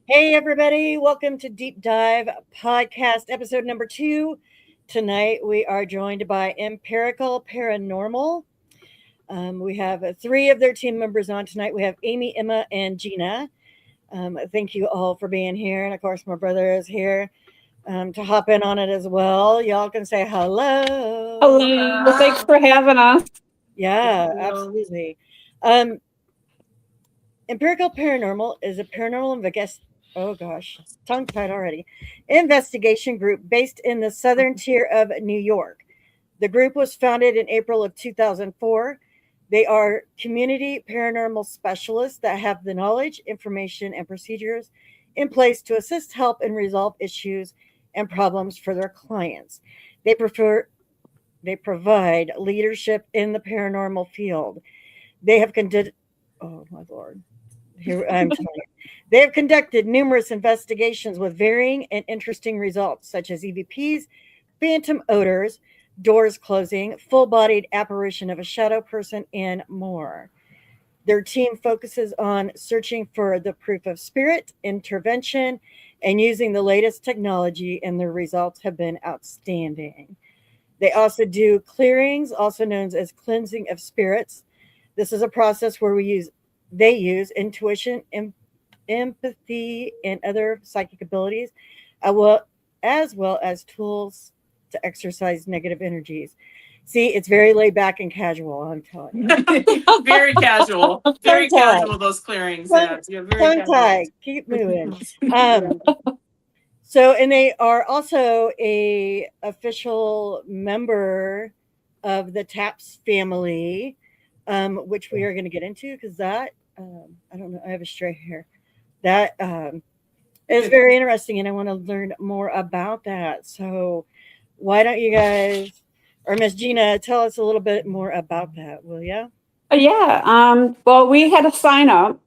Hey, everybody. Welcome to Deep Dive Podcast, episode number 2. Tonight, we are joined by Empirical Paranormal. We have 3 of their team members on tonight. We have Amy, Emma, and Gina. Thank you all for being here. And of course, my brother is here to hop in on it as well. Y'all can say hello. Hello. Thanks for having us. Yeah, absolutely. Empirical Paranormal is a paranormal tongue-tied already, investigation group based in the southern tier of New York. The group was founded in April of 2004. They are community paranormal specialists that have the knowledge, information, and procedures in place to assist, help, and resolve issues and problems for their clients. They provide leadership in the paranormal field. They have conducted, oh my Lord. Here I'm telling you. They have conducted numerous investigations with varying and interesting results, such as EVPs, phantom odors, doors closing, full-bodied apparition of a shadow person, and more. Their team focuses on searching for the proof of spirit, intervention, and using the latest technology, and their results have been outstanding. They also do clearings, also known as cleansing of spirits. This is a process where they use intuition, empathy, and other psychic abilities, as well as tools to exercise negative energies. See, it's very laid back and casual, I'm telling you. Very casual. Very casual, those clearings. Tongue-tied. Keep moving. And they are also a official member of the TAPS family, which we are going to get into because that I don't know. I have a stray hair. That is very interesting, and I want to learn more about that. So, why don't you guys, or Miss Gina, tell us a little bit more about that, will you? Yeah. Well, we had to sign up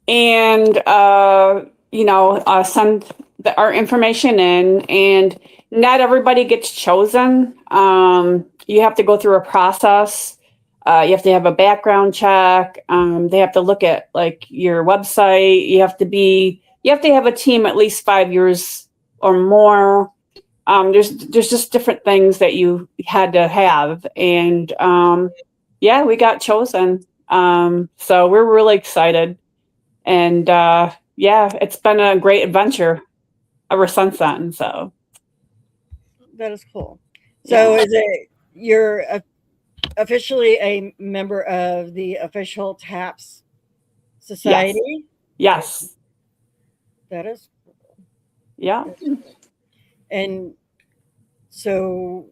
and, send our information in, and not everybody gets chosen. You have to go through a process. You have to have a background check. They have to look at like your website. You have to have a team at least 5 years or more. There's just different things that you had to have. And we got chosen. So we're really excited. And it's been a great adventure ever since then. So that is cool. So is it you're officially a member of the official TAPS Society? Yes. That is cool. Yeah. And so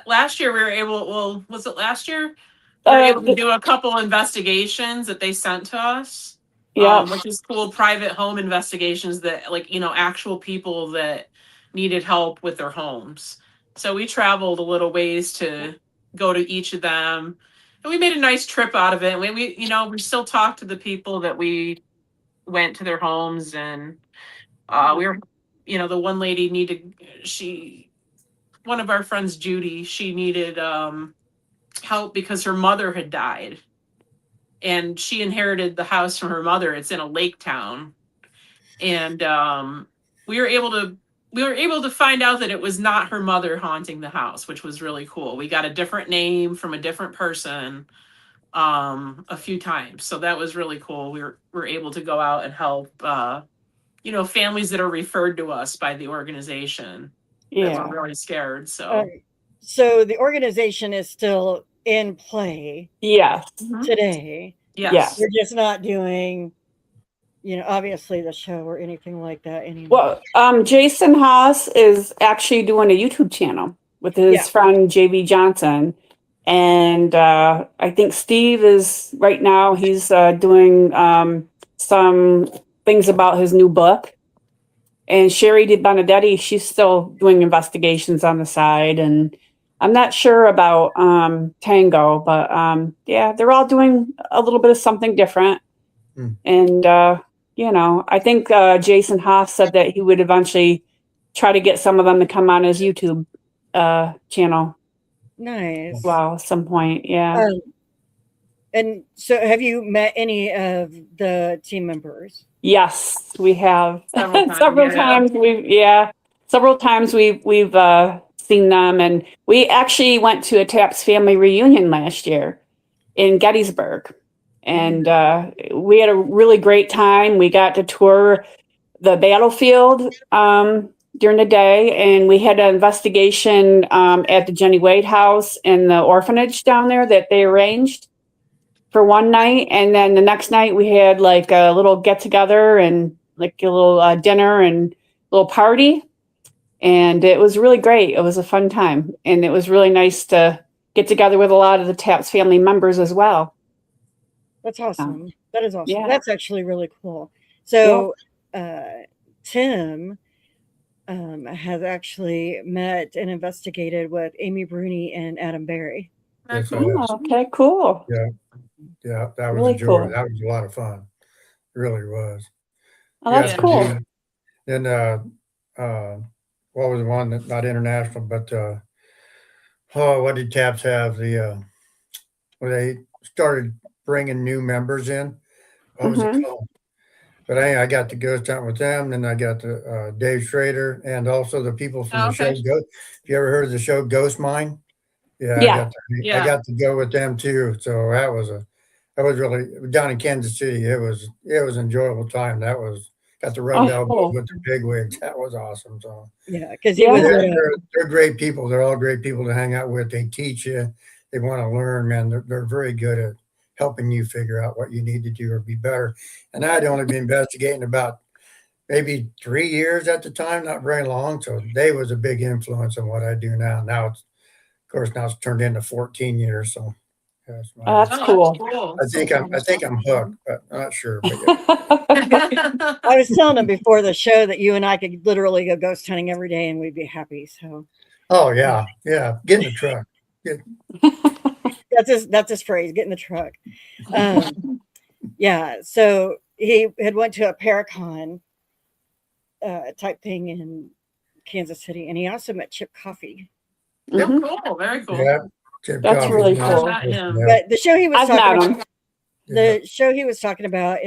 last year we were able, was it last year? We were able to do a couple investigations that they sent to us. Yeah. Which is cool, private home investigations that actual people that needed help with their homes. So we traveled a little ways to go to each of them, and we made a nice trip out of it. We still talk to the people that we went to their homes, and we were, the one lady one of our friends, Judy, she needed help because her mother had died, and she inherited the house from her mother. It's in a lake town, and we were able to find out that it was not her mother haunting the house, which was really cool. We got a different name from a different person a few times. So that was really cool. We were able to go out and help, families that are referred to us by the organization. Yeah. That were really scared. So the organization is still in play. Yes. Today. Yes. We're just not doing obviously the show or anything like that anymore. Well, Jason Haas is actually doing a YouTube channel with his friend JV Johnson. And I think Steve is right now, he's doing some things about his new book. And Sherry DiBenedetti, she's still doing investigations on the side. And I'm not sure about Tango, but they're all doing a little bit of something different. And I think Jason Haas said that he would eventually try to get some of them to come on his YouTube channel. Nice. Well, at some point, yeah. And so, have you met any of the team members? Yes, we have Several times, several yeah. times. Several times we've seen them, and we actually went to a Taps family reunion last year in Gettysburg, and we had a really great time. We got to tour the battlefield during the day, and we had an investigation at the Jenny Wade House and the orphanage down there that they arranged for one night, and then the next night we had like a little get together and like a little dinner and little party, and it was really great. It was a fun time, and it was really nice to get together with a lot of the Taps family members as well. That's awesome. That is awesome. Yeah. That's actually really cool. So, Tim has actually met and investigated with Amy Bruni and Adam Berry. Yes, I Oh, have. okay, cool. Yeah, that was Really a joy. cool. That was a lot of fun. It really was. Oh, that's Yeah, cool. Then, what was the one that, not international, but, what did TAPS have? Where they started bringing new members in. What was it called? But I got to go down with them, and I got to Dave Schrader, and also the people from the show. Okay. Have you ever heard of the show Ghost Mine? Yeah, Yeah. I got to go with them too. So that was really down in Kansas City. It was an enjoyable time. Got to rub elbows cool. with the bigwigs. That was awesome. So Yeah, because he Yeah. was. they're great people. They're all great people to hang out with. They teach you. They want to learn, man. They're very good at helping you figure out what you need to do or be better. And I'd only been investigating about maybe 3 years at the time, not very long. So they was a big influence on what I do now. Now it's, of course, now it's turned into 14 years. So that's That's Oh, cool. cool. I think I'm hooked, but I'm not sure. But yeah. I was telling him before the show that you and I could literally go ghost hunting every day and we'd be happy. So. Oh yeah, yeah. Get in the truck. That's his phrase. Get in the truck. Yeah. So he had went to a Paracon type thing in Kansas City, and he also met Chip Coffey. Mhm. Cool. Very cool. Yeah. Chip That's Coffey's really nice. cool. Yeah. But the show he was I've talking met about, him. the show he was talking about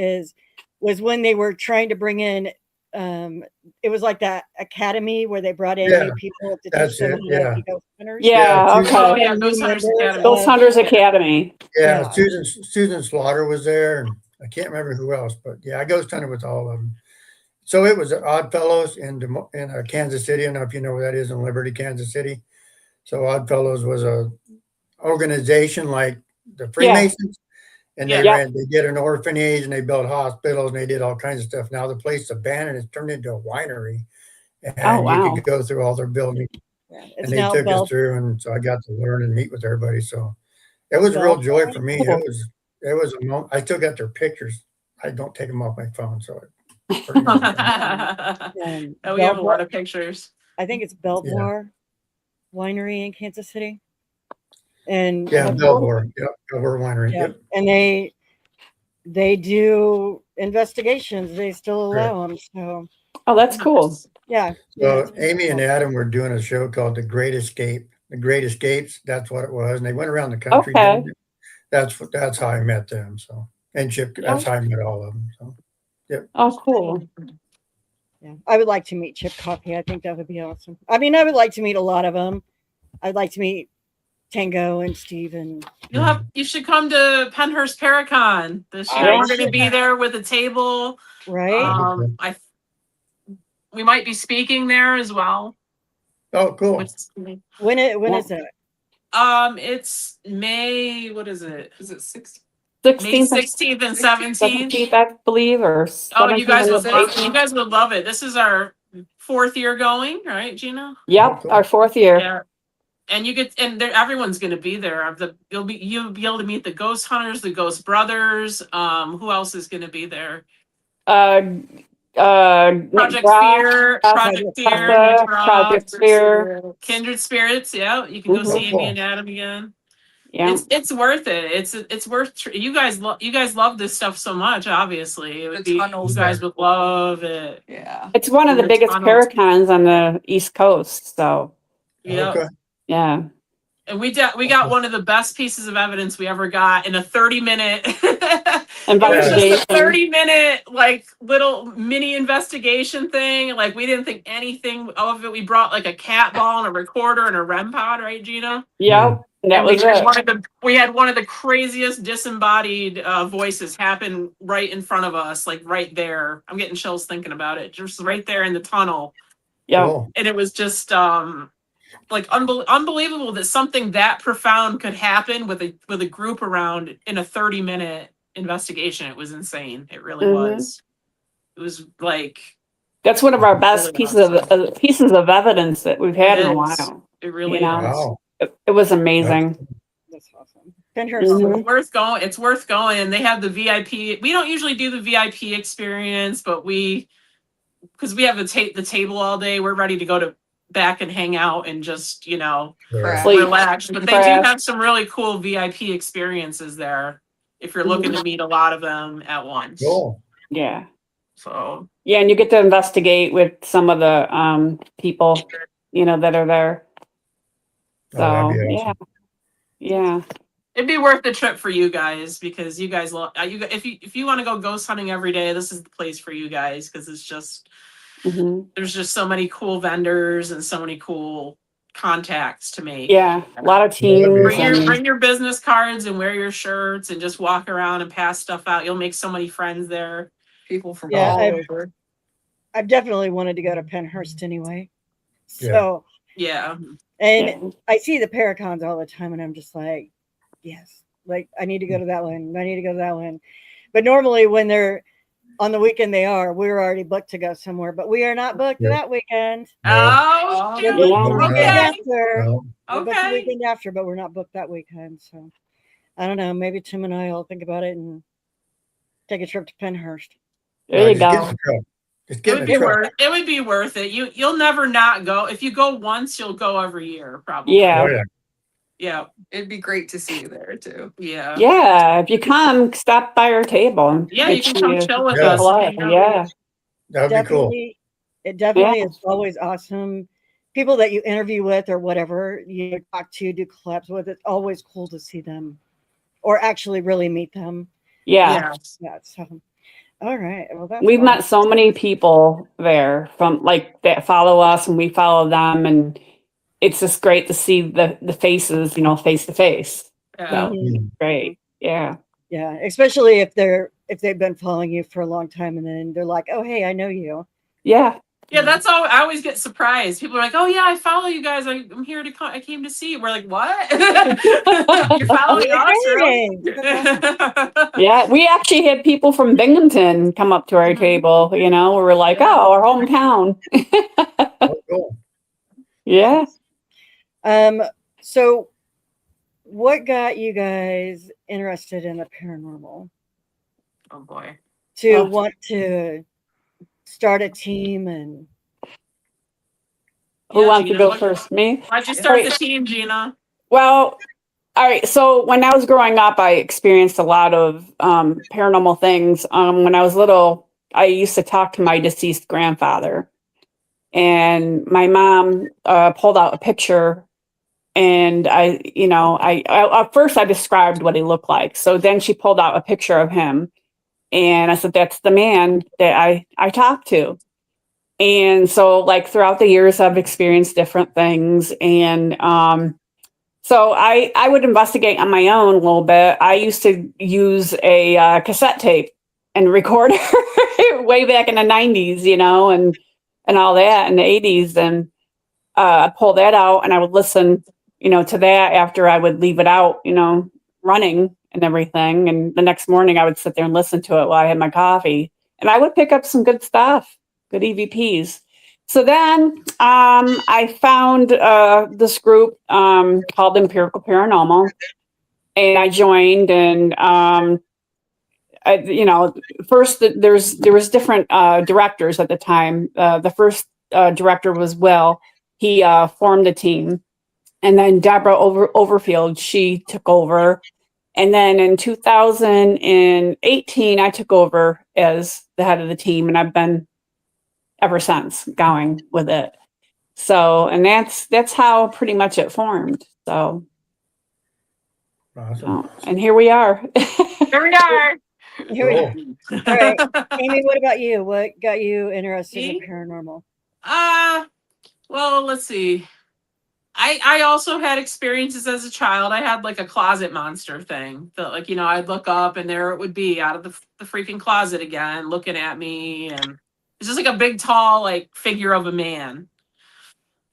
was when they were trying to bring in. It was like that academy where they brought in Yeah, new people to that's teach them it, how yeah. to be ghost hunters. Yeah, Yeah, okay. Oh, yeah, Ghost Hunters Academy. Ghost Hunters Academy. Yeah, Yeah. Susan Slaughter was there, and I can't remember who else, but yeah, I ghost hunted with all of them. So it was at Odd Fellows in Kansas City. I don't know if you know where that is, in Liberty, Kansas City. So Odd Fellows was a organization like the Freemasons, and they did an orphanage, and they built hospitals, and they did all kinds of stuff. Now the place is abandoned; it's turned into a winery, and you could go through all their buildings. Yeah, And they took us through, and so I got to learn and meet with everybody. So it was a real joy for me. Cool. It was a moment. I still got their pictures. I don't take them off my phone, so Oh, we have a lot of pictures. I think it's Belvoir Winery in Kansas City. And Belvoir. Yep, Belvoir Winery. Yeah. Yep. And they do investigations. They still allow them. So Oh, that's cool. yeah. So Amy and Adam were doing a show called The Great Escape. The Great Escapes, that's what it was. And they went around the country. Okay. That's how I met them. So, and Chip, that's how I met all of them. So Oh, cool. Yeah. I would like to meet Chip Coffey. I think that would be awesome. I mean, I would like to meet a lot of them. I'd like to meet Tango and Steve and You should come to Penhurst Paracon this year. We're going to be there with a table. right. We might be speaking there as well. oh, cool. When is it? It's May. What is it? Is it 16th? 16th, and 17th. I believe, or Oh, you guys 17th would and you guys would love it. This is our 4th year going, right, Gina? Yep, our 4th year. Yeah. And everyone's going to be there. You'll be able to meet the ghost hunters, the ghost brothers. Who else is going to be there? Project Fear, Project Fear, Kindred Spirits. Yeah, you can go see Amy and Adam again. Yeah, it's worth it. It's worth. You guys love this stuff so much. Obviously, you guys would love it. Yeah, it's one of the biggest Paracons on the East Coast. So yeah, Okay. yeah. And we got one of the best pieces of evidence we ever got in a 30-minute. It was just Investigation. a 30-minute like little mini investigation thing. Like we didn't think anything of it. We brought like a cat ball and a recorder and a REM pod, right, Gina? Yep. That And was it. we had one of the craziest disembodied voices happen right in front of us, like right there. I'm getting chills thinking about it. Just right there in the tunnel. Yep. Cool. And it was just like unbelievable that something that profound could happen with a group around in a 30-minute investigation. It was insane. It really Mhm. was. It was like That's one of our best really pieces awesome. of pieces of evidence that we've had It in a is. while. It really You know? is. Wow. It was amazing. That's awesome. Penhurst. Mhm. It's worth going. It's worth going. And they have the VIP. We don't usually do the VIP experience, but because we have the table all day, we're ready to go to back and hang out and just Sure. Sleep. relax. But they do Craft. have some really cool VIP experiences there if you're looking to meet a lot of them at once. Cool. Yeah. So Yeah, and you get to investigate with some of the people, that are there. So Oh, that'd be awesome. yeah. it'd be worth the trip for you guys because you guys love if you want to go ghost hunting every day, this is the place for you guys because it's just Hmm. there's just so many cool vendors and so many cool contacts to make. Yeah, a lot of Yeah, that'd be teams. awesome. Bring your business cards and wear your shirts and just walk around and pass stuff out. You'll make so many friends there. People from Yeah, all I've- over. I've definitely wanted to go to Penhurst anyway. Yeah. So, Yeah. and Yeah. I see the Paracons all the time, and I'm just like, yes, like I need to go to that one. I need to go to that one. But normally, when they're on the weekend, we're already booked to go somewhere, but we are not booked Yeah. that weekend. No. Oh, We're shoot. booked Yeah. the weekend Okay. after. No. We're booked the Okay. weekend after, but we're not booked that weekend. So I don't know. Maybe Tim and I will think about it and take a trip to Penhurst. There you Just get in go. the truck. Just It get in would the be truck. worth it. You'll never not go. If you go once, you'll go every year, probably. Yeah. Oh, yeah. Yeah. It'd be great to see you there too. Yeah. Yeah, if you come, stop by our table. And Yeah, make you can sure come chill with Yeah. us. hello. Hang out. Yeah. That would be cool. Definitely, it definitely Yeah. is always awesome. People that you interview with or whatever you talk to, do collabs with, it's always cool to see them or actually really meet them. Yeah. Yeah. So, all right. Well, that's We've met awesome. so many people there from like that follow us and we follow them, and it's just great to see the faces, face to face. Yeah. So Mhm. great. Yeah. Yeah, especially if they've been following you for a long time and then they're like, "Oh, hey, I know you." Yeah. Yeah, that's all. I always get surprised. People are like, "Oh yeah, I follow you guys. I'm here to come. I came to see you." We're like, "What? You're following us, really?" Yeah. We actually had people from Binghamton come up to our table, we were like, oh, our hometown. Oh, cool. Yeah. So what got you guys interested in the paranormal Oh boy. to Oh. want to start a team and Who Yeah, wants to Gina, go what- first? Me? Why'd you start the Right. team, Gina? Well, all right. So when I was growing up, I experienced a lot of paranormal things. When I was little, I used to talk to my deceased grandfather, and my mom pulled out a picture, and I at first I described what he looked like. So then she pulled out a picture of him, and I said, "That's the man that I talked to." And so, like throughout the years, I've experienced different things, and so I would investigate on my own a little bit. I used to use a cassette tape and record way back in the 90s, and all that in the 80s. And I pull that out and I would listen, to that after I would leave it out, running and everything. And the next morning I would sit there and listen to it while I had my coffee. And I would pick up some good stuff, good EVPs. So then I found this group called Empirical Paranormal, and I joined. And first there was different directors at the time. The first director was Will. He formed a team, and then Deborah Overfield, she took over. And then in 2018, I took over as the head of the team, and I've been ever since going with it. So, and that's how pretty much it formed. So Awesome. And here we are. Here we are. Here we go. Cool. All right. Amy, what about you? What got you interested in Me? the paranormal? Well, let's see. I also had experiences as a child. I had like a closet monster thing that, like, I'd look up and there it would be out of the freaking closet again, looking at me, and it's just like a big, tall, like figure of a man.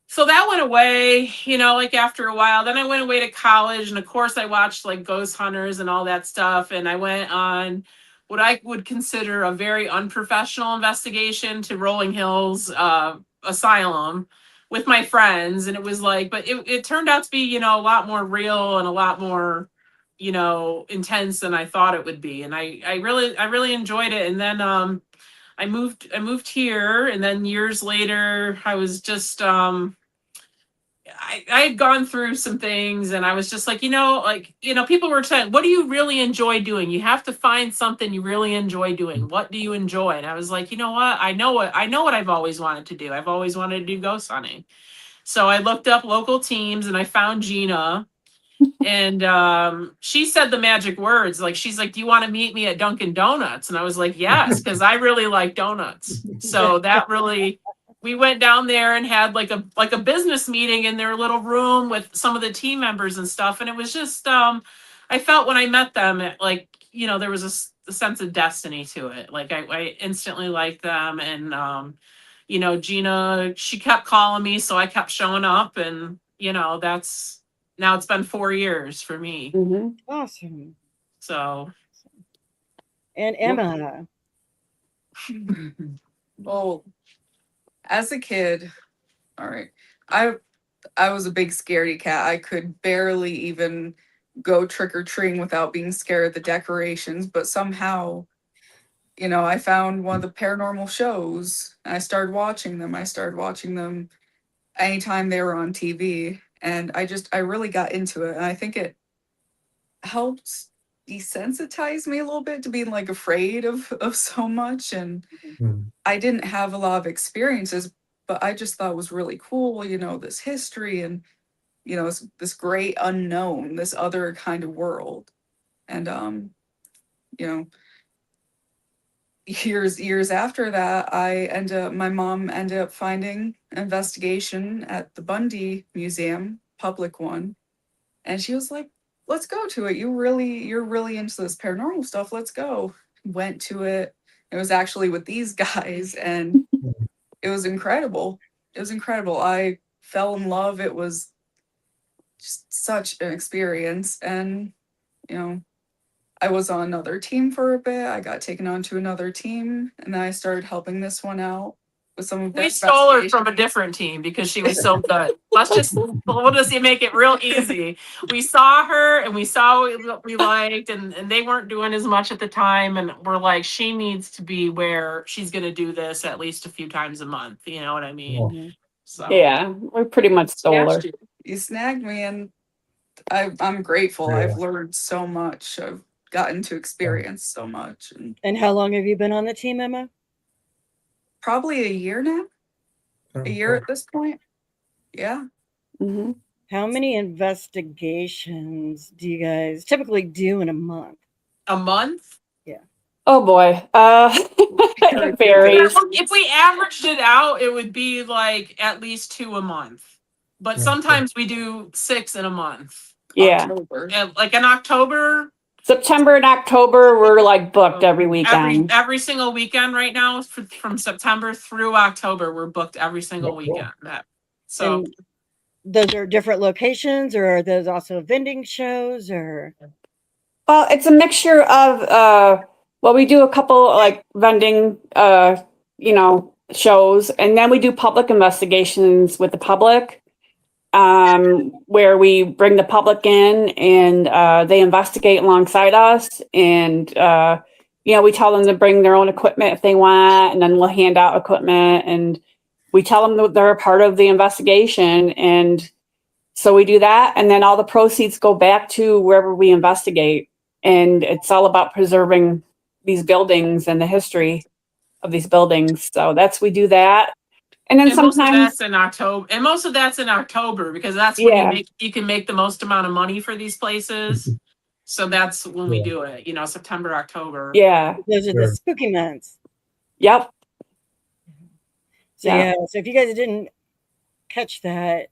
So that went away, like after a while. Then I went away to college, and of course I watched like Ghost Hunters and all that stuff. And I went on what I would consider a very unprofessional investigation to Rolling Hills Asylum with my friends. And it was like, but it turned out to be, a lot more real and a lot more, intense than I thought it would be. And I really enjoyed it. And then I moved here, and then years later I was just I had gone through some things, and I was just like, people were saying, what do you really enjoy doing? You have to find something you really enjoy doing. What do you enjoy? And I was like, you know what? I know what I've always wanted to do. I've always wanted to do ghost hunting. So I looked up local teams, and I found Gina, and she said the magic words. Like, she's like, do you want to meet me at Dunkin' Donuts? And I was like, yes, because I really like donuts. So that really, we went down there and had like a business meeting in their little room with some of the team members and stuff. And it was just, I felt when I met them, there was a sense of destiny to it. Like I instantly liked them. And, Gina, she kept calling me, so I kept showing up, and, now it's been 4 years for me. Mm-hmm. Awesome. So. And Emma. Well, as a kid, all right, I was a big scaredy cat. I could barely even go trick or treating without being scared of the decorations, but somehow, I found one of the paranormal shows, and I started watching them. I started watching them anytime they were on TV, and I really got into it, and I think it helped desensitize me a little bit to being like afraid of so much. And I didn't have a lot of experiences, but I just thought it was really cool, this history, and this great unknown, this other kind of world. And years after that, my mom ended up finding an investigation at the Bundy Museum, public one, and she was like, let's go to it. You're really into this paranormal stuff. Let's go. Went to it. It was actually with these guys, and it was incredible. It was incredible. I fell in love. It was just such an experience. And, I was on another team for a bit. I got taken on to another team, and then I started helping this one out with some of the We stole her from a different team because she was so good. We'll just make it real easy. We saw her, and we saw what we liked, and they weren't doing as much at the time. And we're like, she needs to be where she's going to do this at least a few times a month. You know what I mean? Mhm. So Yeah, we pretty much stole her. You snagged me, and I'm grateful. Yeah. I've learned so much. I've gotten to experience so much. And how long have you been on the team, Emma? Probably a year now. A year at this point. Yeah. Mm-hmm. How many investigations do you guys typically do in a month? a month? Oh boy, it varies. If we averaged it out, it would be like at least 2 a month. But Yeah. sometimes we do 6 in a month. Yeah, October. Like in October, September and October we're like booked every weekend. every single weekend right now, from September through October, we're booked every single Oh, cool. weekend. So And those are different locations, or are those also vending shows, or? Well, it's a mixture of we do a couple like vending shows, and then we do public investigations with the public, where we bring the public in, and they investigate alongside us, and we tell them to bring their own equipment if they want, and then we'll hand out equipment, and we tell them that they're a part of the investigation, and so we do that, and then all the proceeds go back to wherever we investigate. And it's all about preserving these buildings and the history of these buildings. So we do that. And then most of sometimes that's in October. And most of that's in October because that's when you can make the most amount of money for these places. So that's when we Yeah. do it, September, October. Yeah. Those are the Sure. spooky months. Yep. So Yeah. so if you guys didn't catch that,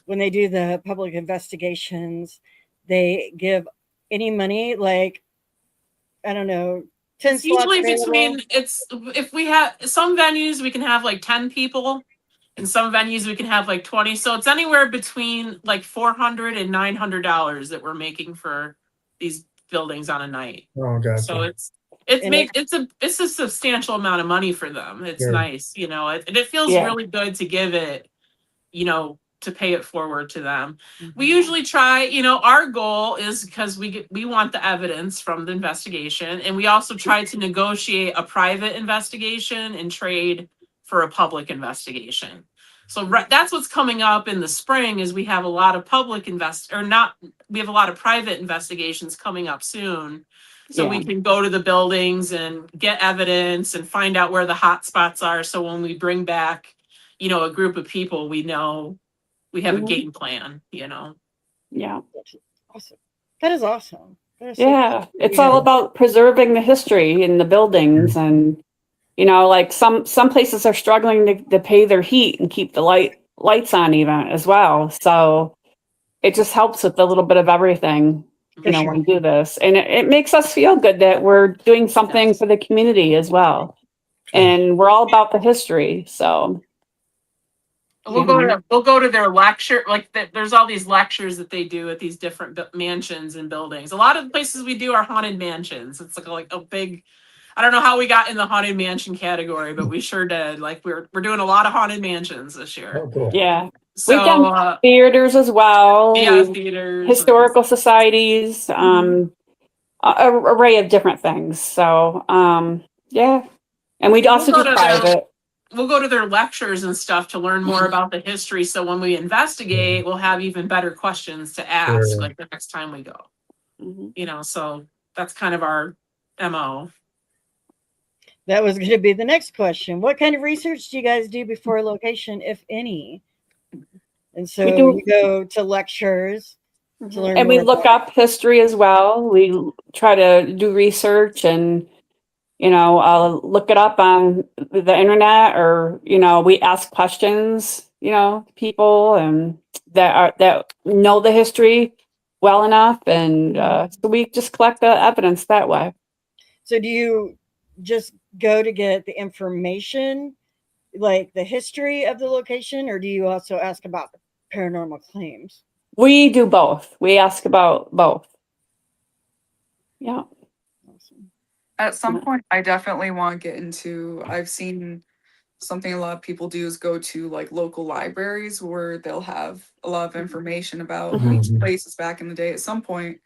when they do the public investigations, they give any money, like, I don't know, 10 It's slots usually available. if we have some venues, we can have like 10 people. In some venues, we can have like 20. So it's anywhere between like $400 and $900 that we're making for these buildings on a night. Oh, gotcha. So it's And it's a substantial amount of money for them. It's Sure. nice, and it feels Yeah. really good to give it, to pay it forward to them. We usually try, our goal is because we want the evidence from the investigation, and we also try to negotiate a private investigation and trade for a public investigation. So that's what's coming up in the spring is we have a lot of we have a lot of private investigations coming up soon. So we Yeah. can go to the buildings and get evidence and find out where the hot spots are. So when we bring back, a group of people, we know we have a Mhm. game plan, Yeah. awesome. That is awesome. That is so Yeah. cool. It's all about preserving the history in the buildings, and like some places are struggling to pay their heat and keep the lights on even as well. So it just helps with a little bit of everything, For sure. when we do this. And it makes us feel good that we're doing something for the community as well. And we're all about the history. So We'll go to their lecture, there's all these lectures that they do at these different mansions and buildings. A lot of the places we do are haunted mansions. It's like a big, I don't know how we got in the haunted mansion category, but we sure did. Like we're doing a lot of haunted mansions this year. Oh, cool. yeah. So We've done theaters as well. theaters, Historical societies, a array of different things. So yeah. And we'd also We'll do go to private. we'll go to their lectures and stuff to learn more about the history. So when we investigate, we'll have even better questions to ask, Sure. like the next time we go. Mhm. So that's kind of our MO. That was going to be the next question. What kind of research do you guys do before a location, if any? And so We do- you go to lectures to learn And more we look about up history as well. We try to do research and, look it up on the internet, or, we ask questions, people and that know the history well enough. And so we just collect the evidence that way. So do you just go to get the information, like the history of the location, or do you also ask about paranormal claims? We do both. We ask about both. Yeah. Awesome. At some Yeah. point, I definitely want to get into. I've seen something a lot of people do is go to like local libraries where they'll have a lot of information about these Mhm. places back in the day. At some point,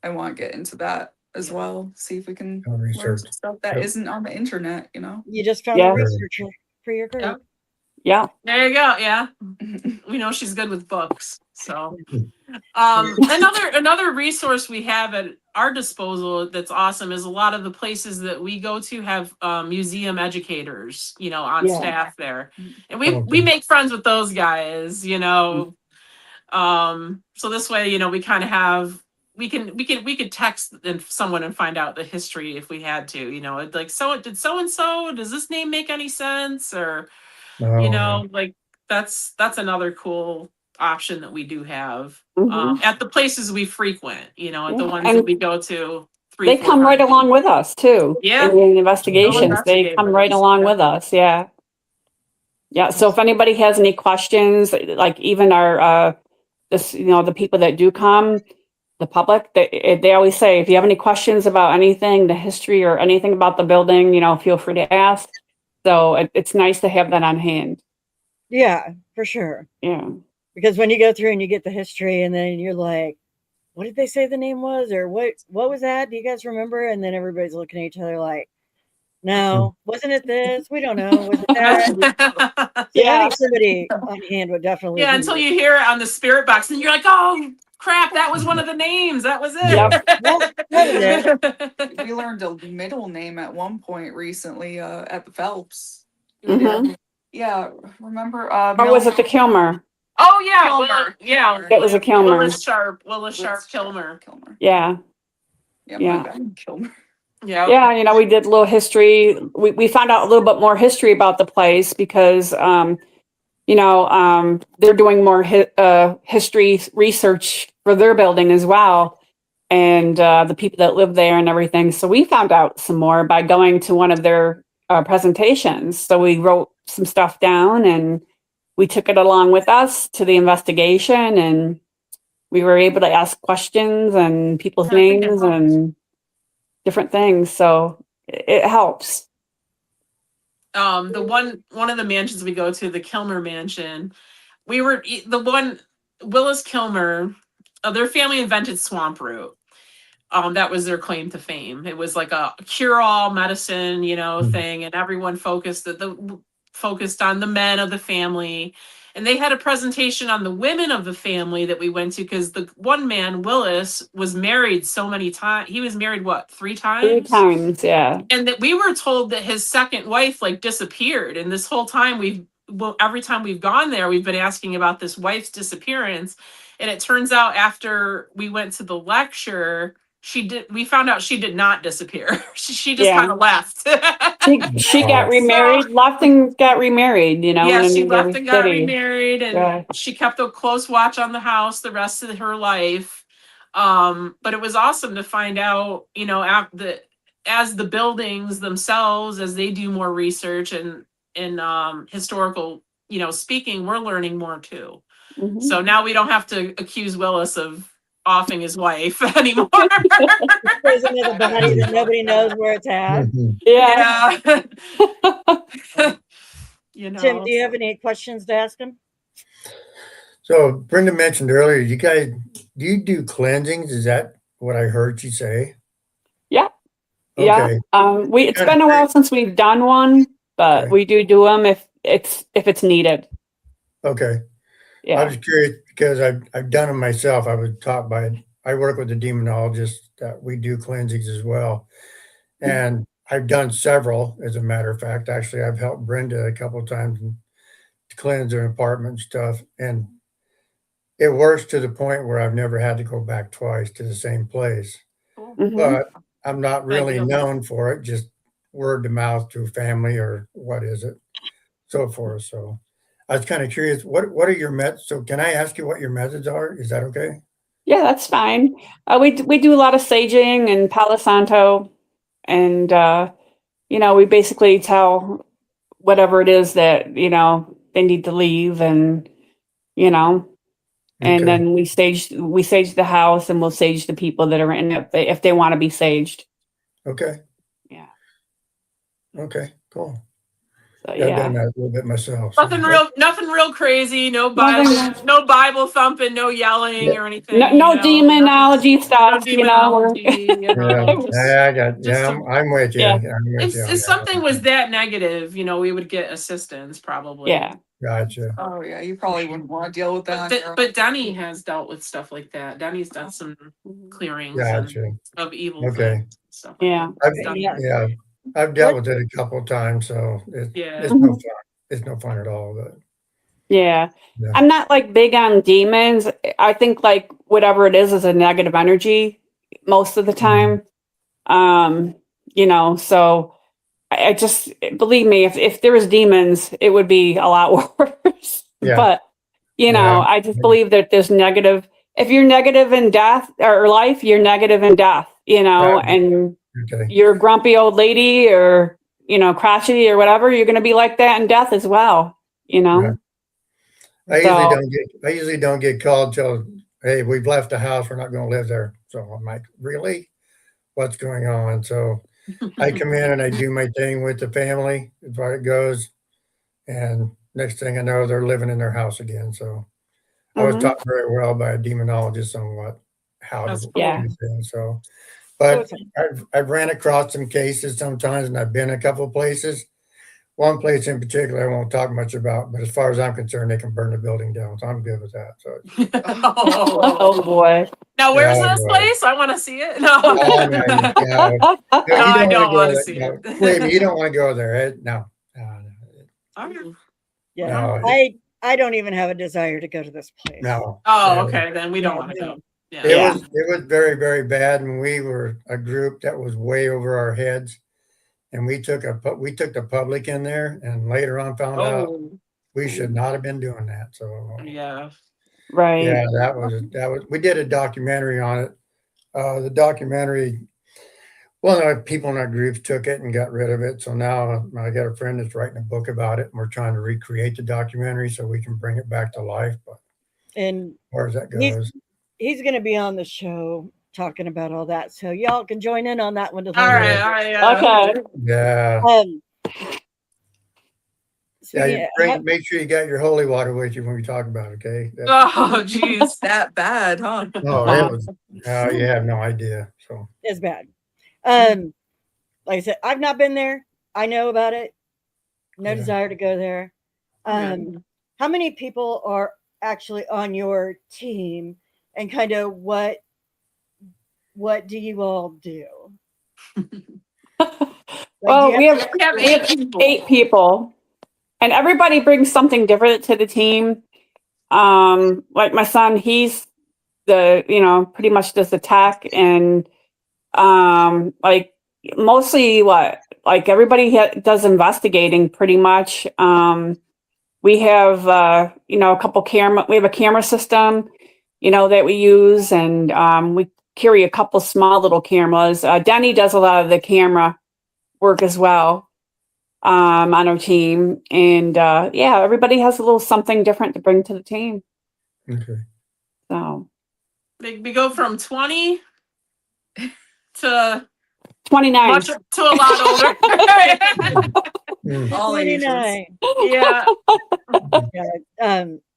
I want to get into that as well. See if we can I'll learn research. some stuff that Yep. not on the internet. You just found Yeah. a researcher for your group. Yep. Yeah. There you go. Yeah. We know she's good with books. So another resource we have at our disposal that's awesome is a lot of the places that we go to have museum educators, on Yeah. staff there. And Okay. we make friends with those guys, so this way, we kind of have we could text someone and find out the history if we had to, like, so did so and so, does this name make any sense? Or Oh, yeah. like that's another cool option that we do have Mhm. at the places we frequent, at the Yeah. ones And that we go to they come right along with us too. Yeah. In the investigations, they investigate come with right us. along Yeah. with us. Yeah. Yeah. So if anybody has any questions, like even our, the people that do come, the public, they always say, if you have any questions about anything, the history or anything about the building, feel free to ask. So it's nice to have that on hand. Yeah, for sure. Yeah. Because when you go through and you get the history, and then you're like, what did they say the name was, or what was that? Do you guys remember? And then everybody's looking at each other like, no, wasn't it this? We don't know. Was it that? So Yeah. having somebody on hand would definitely Yeah, be until you hear it on the spirit box and you're like, oh crap, that was one of the names. That was it. Yep. that was We learned a middle name at one point recently at the Phelps. Mhm. Yeah, remember? Or was it the Kilmer? Oh yeah, Kilmer. yeah. It was a Kilmer. Willis Sharp Kilmer. Yeah. Yeah, Yeah. my bad. Kilmer. Yeah. Yeah, you know, we did a little history. We found out a little bit more history about the place because, you know, they're doing more history research for their building as well, and the people that live there and everything. So we found out some more by going to one of their presentations. So we wrote some stuff down and we took it along with us to the investigation, and we were able to ask questions and people's I think it names helps. and different things. So it helps. The one of the mansions we go to, the Kilmer Mansion, the one Willis Kilmer, their family invented swamp root. That was their claim to fame. It was like a cure-all medicine, thing, and everyone focused on the men of the family. And they had a presentation on the women of the family that we went to, because the one man, Willis, was married so many times. He was married, what, 3 times? 3 times, yeah. And that we were told that his second wife disappeared. And this whole time every time we've gone there, we've been asking about this wife's disappearance. And it turns out after we went to the lecture, we found out she did not disappear. She just kind of left. She got remarried, left and got remarried, Yeah, in she another left and got city. remarried, and Yeah. she kept a close watch on the house the rest of her life. But it was awesome to find out, as the buildings themselves, as they do more research and historical, speaking, we're learning more too. Mhm. So now we don't have to accuse Willis of offing his wife anymore. There's another body that nobody knows where it's at. Yeah. Yeah. Tim, do you have any questions to ask him? So Brenda mentioned earlier, do you do cleansings? Is that what I heard you say? Yeah. Okay. Yeah. It's been a while since we've done one, but Okay. we do them if it's needed. Okay. Yeah. I was curious because I've done them myself. I work with a demonologist that we do cleansings as well. And I've done several, as a matter of fact. Actually, I've helped Brenda a couple of times to cleanse her apartment stuff. And it works to the point where I've never had to go back twice to the same place. Mhm. But I'm not really you. known for it, just word to mouth through family or so forth. So I was kind of curious, what are your methods? So can I ask you what your methods are? Is that okay? Yeah, that's fine. We do a lot of saging and Palo Santo, and we basically tell whatever it is that they need to leave, and and Okay. then we sage the house, and we'll sage the people that are in it if they want to be saged. Okay. Yeah. Okay, cool. So I've yeah. done that a little bit myself. So. Nothing real crazy. No Nothing- Bible thumping, no yelling or anything. No demonology stuff, No demonology. I'm with you. Yeah. I'm with you on If that. something was that negative, we would get assistance probably. Yeah. Gotcha. Oh yeah, you probably wouldn't want to deal with that. But Denny has dealt with stuff like that. Denny's done some clearings Gotcha. of evil Okay. things. And stuff like Yeah. that. I've dealt with it a couple of times, so it's no fun. It's no fun at all. But Yeah. Yeah. I'm not big on demons. I think whatever it is a negative energy most of the time. So I just, believe me, if there was demons, it would be a lot worse. Yeah. But I just believe that there's negative. If you're negative in death or life, you're negative in death, and okay. you're a grumpy old lady or, crotchety or whatever, you're going to be like that in death as well, Yeah. I So- usually don't get called till, hey, we've left the house. We're not going to live there. So I'm like, really? What's going on? So I come in and I do my thing with the family as far as it goes. And next thing I know, they're living in their house again. So I was Mhm. taught very well by a demonologist on how That's to cool. do things. So, but I've ran across some cases sometimes, and I've been a couple of places. One place in particular I won't talk much about, but as far as I'm concerned, they can burn the building down. So I'm good with that. So Oh boy. Now, where's Yeah, this boy. place? I want to see it. No. Oh, no, No, I don't want to see it. Believe me, you don't want to go there. No. Okay. Yeah. No. I don't even have a desire to go to this place. No. Oh, Yeah. okay. Then we don't Yeah, want to no. go. Yeah. Yeah. It was very, very bad, and we were a group that was way over our heads. And we took the public in there, and later on found out Oh, we should not have been doing that. So yeah. Right. yeah, that was we did a documentary on it. The documentary, one of the people in our group took it and got rid of it. So now I got a friend that's writing a book about it, and we're trying to recreate the documentary so we can bring it back to life. But And as far as that he's goes, he's going to be on the show talking about all that, so y'all can join in on that one. All right. All right. Yeah. Okay. yeah, Um, yeah. speaking Make sure you got your holy water with you when we talk about it. Okay. Oh, geez. That bad, huh? No, it was. You have no idea. So is bad. Like I said, I've not been there. I know about it. No Yeah. desire to go there. How many people are actually on your team, and kind of what do you all do? Well, do we you have We have 8 people. 8 people, and everybody brings something different to the team. Like my son, he's pretty much does the tech, and like mostly like everybody does investigating pretty much. We have a couple we have a camera system, that we use, and we carry a couple small little cameras. Denny does a lot of the camera work as well, on our team, and yeah, everybody has a little something different to bring to the team. okay. So We go from 20 to 29. much to a lot older. Mm. All ages. 29. Yeah.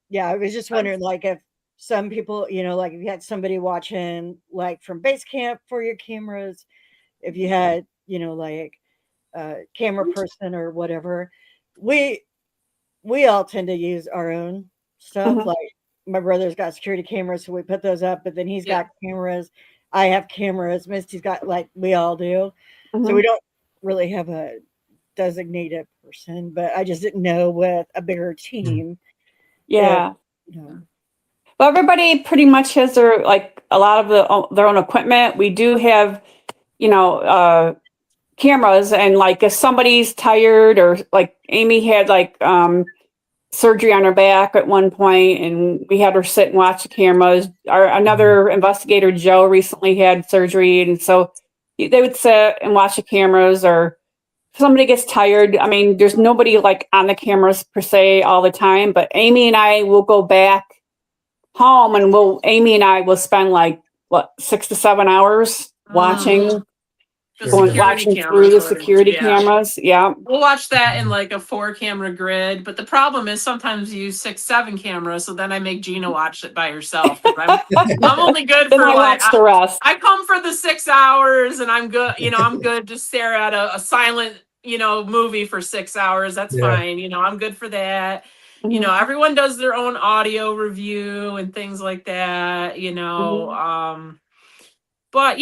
Yeah, I was just wondering, like, if some people, like if you had somebody watching, like from base camp for your cameras, if you had, like a camera person or whatever, we all tend to use our own stuff. Mhm. Like my brother's got security cameras, so we put those up, but then he's Yeah. got cameras. I have cameras. Misty's got, like, we all do. So Mhm. we don't really have a designated person, but I just didn't know with a bigger team. Yeah. You know, Well, everybody pretty much has their a lot of their own equipment. We do have, cameras, and like if somebody's tired, or like Amy had surgery on her back at one point, and we had her sit and watch the cameras. Another investigator, Joe, recently had surgery, and so they would sit and watch the cameras. Or if somebody gets tired, I mean, there's nobody like on the cameras per se all the time, but Amy and I will go back home, and Amy and I will spend 6 to 7 hours watching, The Sure. watching security through the cameras. security Yeah. cameras. Yeah. We'll watch that in like a 4-camera grid, but the problem is sometimes you use 6, 7 cameras, so then I make Gina watch it by herself. 'Cause I'm only good Then for I watch the rest. I come for the 6 hours, and I'm good. I'm good to stare at a silent, movie for 6 hours. That's Yeah. fine. I'm good for that. Mhm. Everyone does their own audio review and things like that. But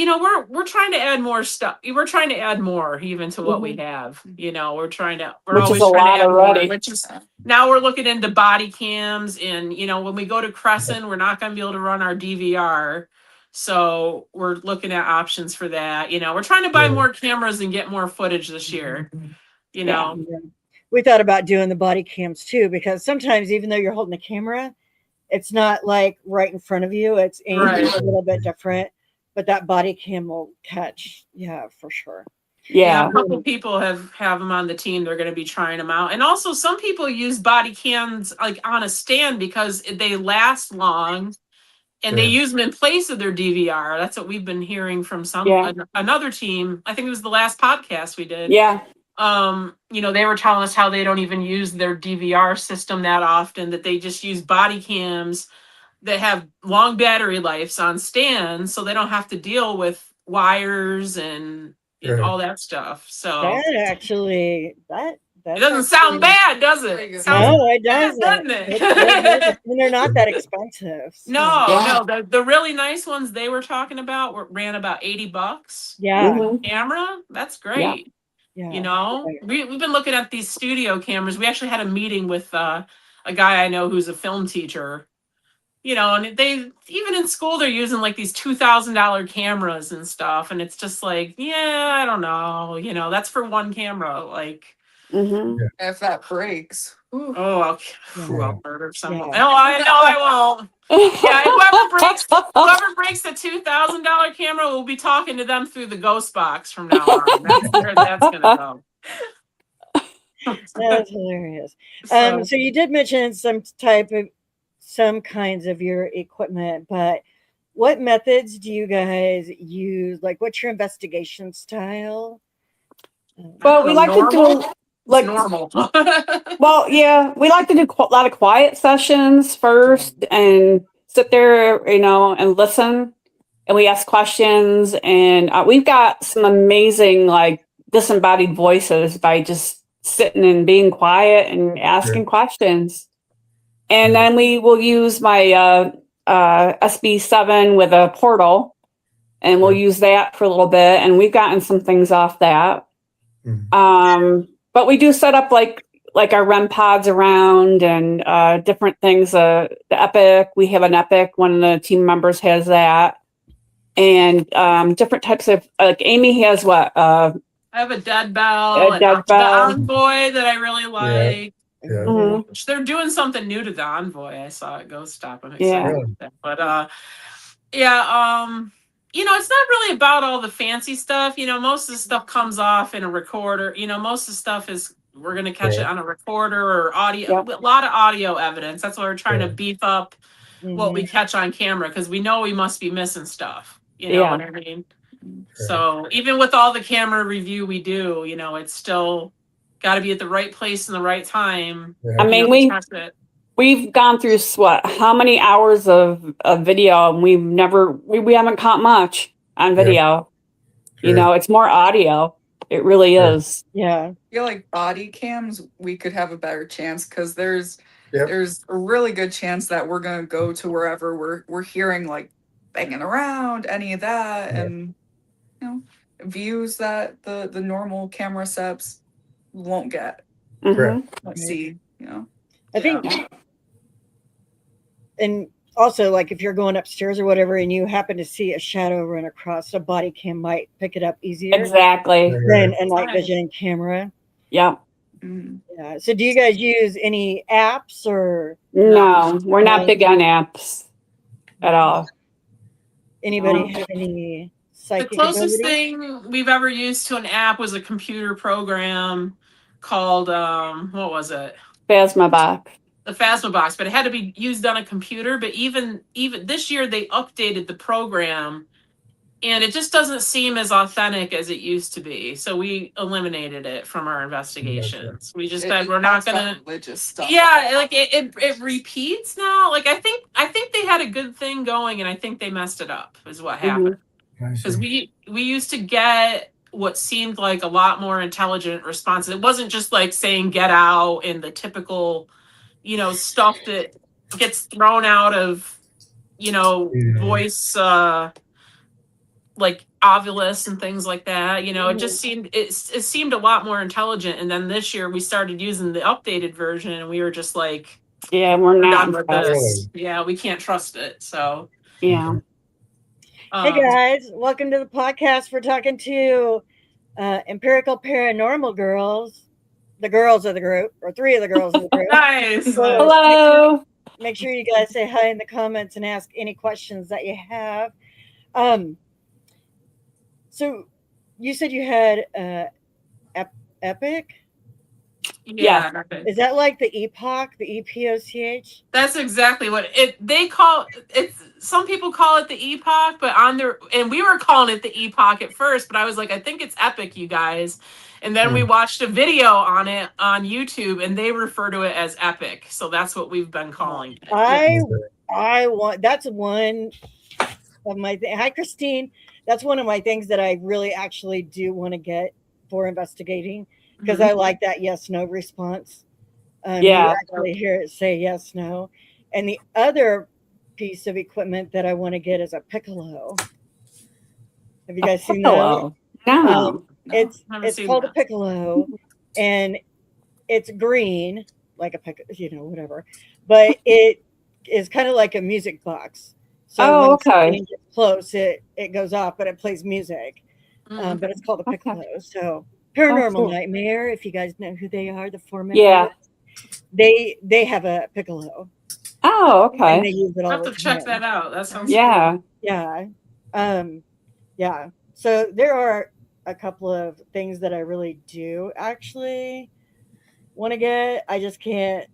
we're trying to add more stuff. We're trying to add more even to what we have. We're Which always is a trying lot to add already. more. Which is now we're looking into body cams, and when we go to Crescent, we're not going to be able to run our DVR. So we're looking at options for that. We're trying to buy Yeah. more cameras and get more footage this year. Yeah. we thought about doing the body cams too, because sometimes even though you're holding a camera, it's not like right in front of you. It's aimed Right. a little bit different, but that body cam will catch. Yeah, for sure. Yeah. A couple people have them on the team. They're going to be trying them out, and also some people use body cams like on a stand because they last long, and they Yeah. use them in place of their DVR. That's what we've been hearing from Yeah. another team. I think it was the last podcast we did. Yeah. They were telling us how they don't even use their DVR system that often, that they just use body cams that have long battery lives on stands, so they don't have to deal with wires and Right. all that stuff. So That actually, that it doesn't sound bad, does Pretty it? good. Sounds No, it bad, doesn't. doesn't it? And they're not that expensive. So. No, Yeah. no. The really nice ones they were talking about ran about $80. Yeah. Mhm. Camera, that's great. Yeah. We've been looking at these studio cameras. We actually had a meeting with a guy I know who's a film teacher, and they even in school they're using like these $2,000 cameras and stuff, and it's just like, yeah, I don't know, that's for one camera, like, Mm-hmm. If that breaks. Ooh. oh, Yeah. I'll murder someone. Yeah. No, I won't. Yeah, whoever breaks the $2,000 camera, will be talking to them through the ghost box from now on. That's where that's gonna go. That's hilarious. So, So you did mention some kinds of your equipment, but what methods do you guys use? Like, what's your investigation style? Well, we like to do it's like normal. well, yeah, we like to do a lot of quiet sessions first and sit there, and listen. And we ask questions, and we've got some amazing like disembodied voices by just sitting and being quiet and asking questions. And then we will use my SB7 with a portal, and we'll use that for a little bit. And we've gotten some things off that. But we do set up like our REM pods around and different things. The Epic, we have an Epic. One of the team members has that, and different types of like Amy has what. I have a dead bell, and Dead the Bell. Envoy that I really like. Yeah. Mhm. Which they're doing something new to the Envoy. I saw it Ghost Stop. I'm Yeah. excited about that. But it's not really about all the fancy stuff. Most of the stuff comes off in a recorder. Most of the stuff is we're gonna catch it on a recorder or audio. Yep. A lot of audio evidence. That's why we're trying to beef up what we Mhm. catch on camera, because we know we must be missing stuff. You know Yeah. what I mean? So even with all the camera review we do, it's still got to be at the right place in the right time. Yeah. I mean, to catch it. we've gone through how many hours of video, and we haven't caught much on video. Sure. It's more audio. It really Yeah. is. Yeah. I feel like body cams, we could have a better chance because there's Yep. a really good chance that we're gonna go to wherever we're hearing like banging around, any of that, Yeah. and views that the normal camera setups won't get. Mhm. Let's see, I think, and also like if you're going upstairs or whatever, and you happen to see a shadow run across, a body cam might pick it up easier Exactly. than a night vision camera. Yeah. Mm. Yeah. So do you guys use any apps or No, we're not big on apps at all. anybody have any The psychic closest ability? thing we've ever used to an app was a computer program called what was it? Phasma box. The Phasma box, but it had to be used on a computer. But even this year, they updated the program, and it just doesn't seem as authentic as it used to be. So we eliminated it from our investigations. We just said we're not It's got gonna. religious stuff. Yeah, like it repeats now. Like I think they had a good thing going, and I think they messed it up. Is what happened. I Because see. we used to get what seemed like a lot more intelligent responses. It wasn't just like saying "get out" and the typical, stuff that gets thrown out of, voice, like Ovilus and things like that. It just seemed it seemed a lot more intelligent. And then this year we started using the updated version, and we were just like, Yeah, we're we're not done with impressed. this. Yeah, we can't trust it. So. Yeah. Hey guys, welcome to the podcast. We're talking to Empirical Paranormal girls, the girls of the group, or three of the girls of the group. Nice. So Hello. make sure you guys say hi in the comments and ask any questions that you have. So you said you had Epic. Yeah. Is that like the Epoch, the EPOCH? That's exactly what they call it. Some people call it the Epoch, but and we were calling it the Epoch at first, but I was like, I think it's Epic, you guys. And then we watched a video on it on YouTube, and they refer to it as Epic. So that's what we've been calling it. I want, that's one of my hi Christine, that's one of my things that I really actually do want to get for investigating, because I like that yes no response. You actually hear it say yes no. And the other piece of equipment that I want to get is a piccolo. Have you guys seen that? No. It's called a piccolo, and it's green, like a pick, whatever. But it is kind of like a music box. So Oh, when okay. somebody gets close, it goes off, but it plays music. Mm. But it's called a Okay. piccolo. So Paranormal cool. Nightmare, if you guys know who they are, the four Yeah. members, they have a piccolo Oh, and okay. they use it I'll all have the to check time. that out. That sounds Yeah. Yeah. Yeah. So there are a couple of things that I really do actually want to get. I just can't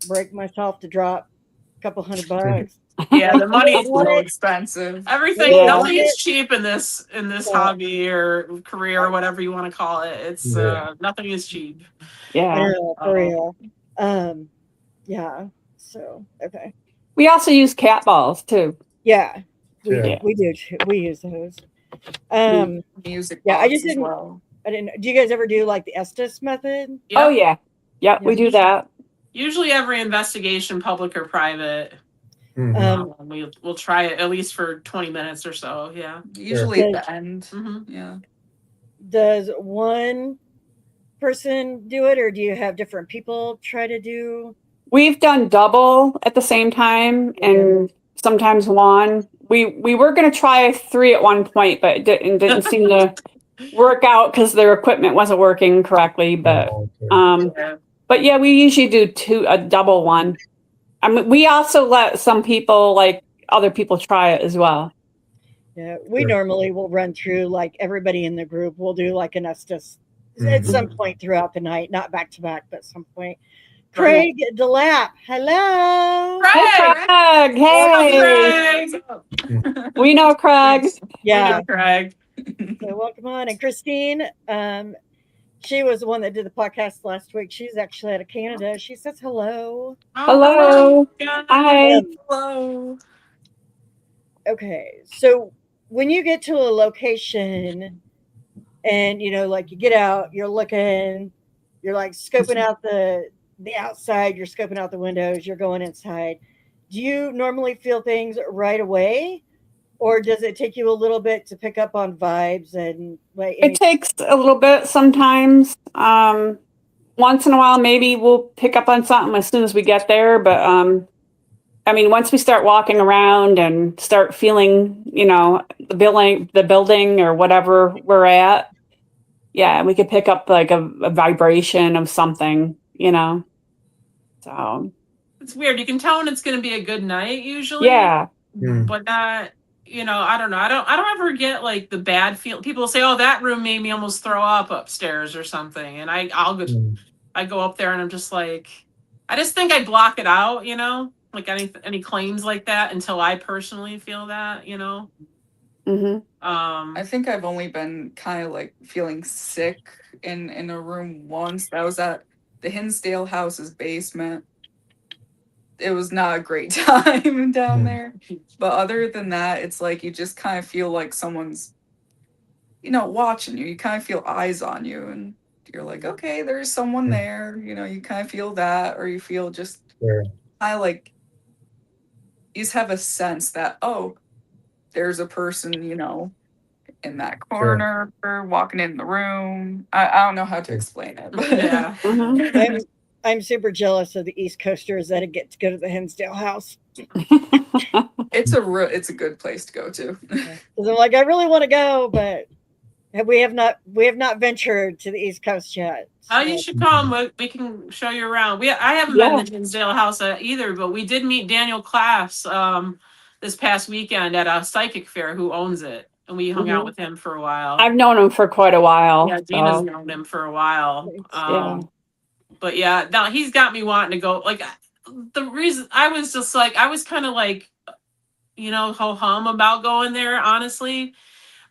break myself to drop a couple $100. cool. Yeah, the money They is want So it. expensive. everything. They Yeah. want Nothing is it. cheap in this Yeah. hobby or career or whatever you want to call it. It's Yeah. nothing is cheap. I Yeah. know, for real. Yeah. So okay. We also use cat balls too. Yeah. We Yeah. we do too. We use those. Mm. Music Yeah, I box just as didn't. well. I didn't. Do you guys ever do like the Estes method? Yep. Oh yeah. Yep, we Yeah. do that. Usually every investigation, public or private, Mhm. we'll try it at least for 20 minutes or so. Yeah. Usually at Does, the end. hmm Yeah. does one person do it, or do you have different people try to do? We've done double at the same time and sometimes one. We were going to try 3 at one point, but it didn't seem to work out because their equipment wasn't working correctly. But Oh, okay. Yeah. but yeah, we usually do a double one. I mean, we also let some people, like other people, try it as well. Yeah, we Sure. normally will run through like everybody in the group. We'll do like an Estes at Mhm. some point throughout the night, not back to back, but some point. Right. Craig DeLapp, hello. Hey, Craig! Craig! Hey, Craig! we know Craig. We Yeah, know Craig. so welcome on. And Christine, she was the one that did the podcast last week. She's actually out of Canada. She says hello. Hello. Hi. Um, Hello. okay, so when you get to a location and like you get out, you're looking, you're like scoping out the outside, you're scoping out the windows, you're going inside. Do you normally feel things right away, or does it take you a little bit to pick up on vibes and like It takes a little bit sometimes. Once in a while, maybe we'll pick up on something as soon as we get there. But I mean, once we start walking around and start feeling, the building or whatever we're at, yeah, we could pick up like a vibration of something. So It's weird. You can tell when it's going to be a good night usually, yeah, Mm. but not. I don't know. I don't ever get like the bad feel. People say, "Oh, that room made me almost throw up upstairs or something," and Mm. I go up there and I'm just like, I just think I block it out. Like any claims like that until I personally feel that. hmm I think I've only been kind of like feeling sick in a room once. That was at the Hinsdale House's basement. It was not a great time down Mm. there. But other than that, it's like you just kind of feel like someone's, watching you. You kind of feel eyes on you, and you're like, okay, there's someone Mm. there. You kind of feel that, or you feel just Sure. kind of like you just have a sense that, oh, there's a person, in that corner walking in the room. I don't know how to explain it. But Yeah. hmm I'm super jealous of the East Coasters that get to go to the Hinsdale House. it's a good place to go to. 'Cause I'm like, I really want to go, but we have not ventured to the East Coast yet. Oh, you should come. We can show you around. I haven't Yeah. been to Jinsdale House either, but we did meet Daniel Class this past weekend at a psychic fair who owns it, and we hung out Mhm. with him for a while. I've known him for quite a while. Yeah, Gina's So known him for a while. yeah. But yeah, now he's got me wanting to go. Like the reason I was just like I was kind of like, ho hum about going there, honestly,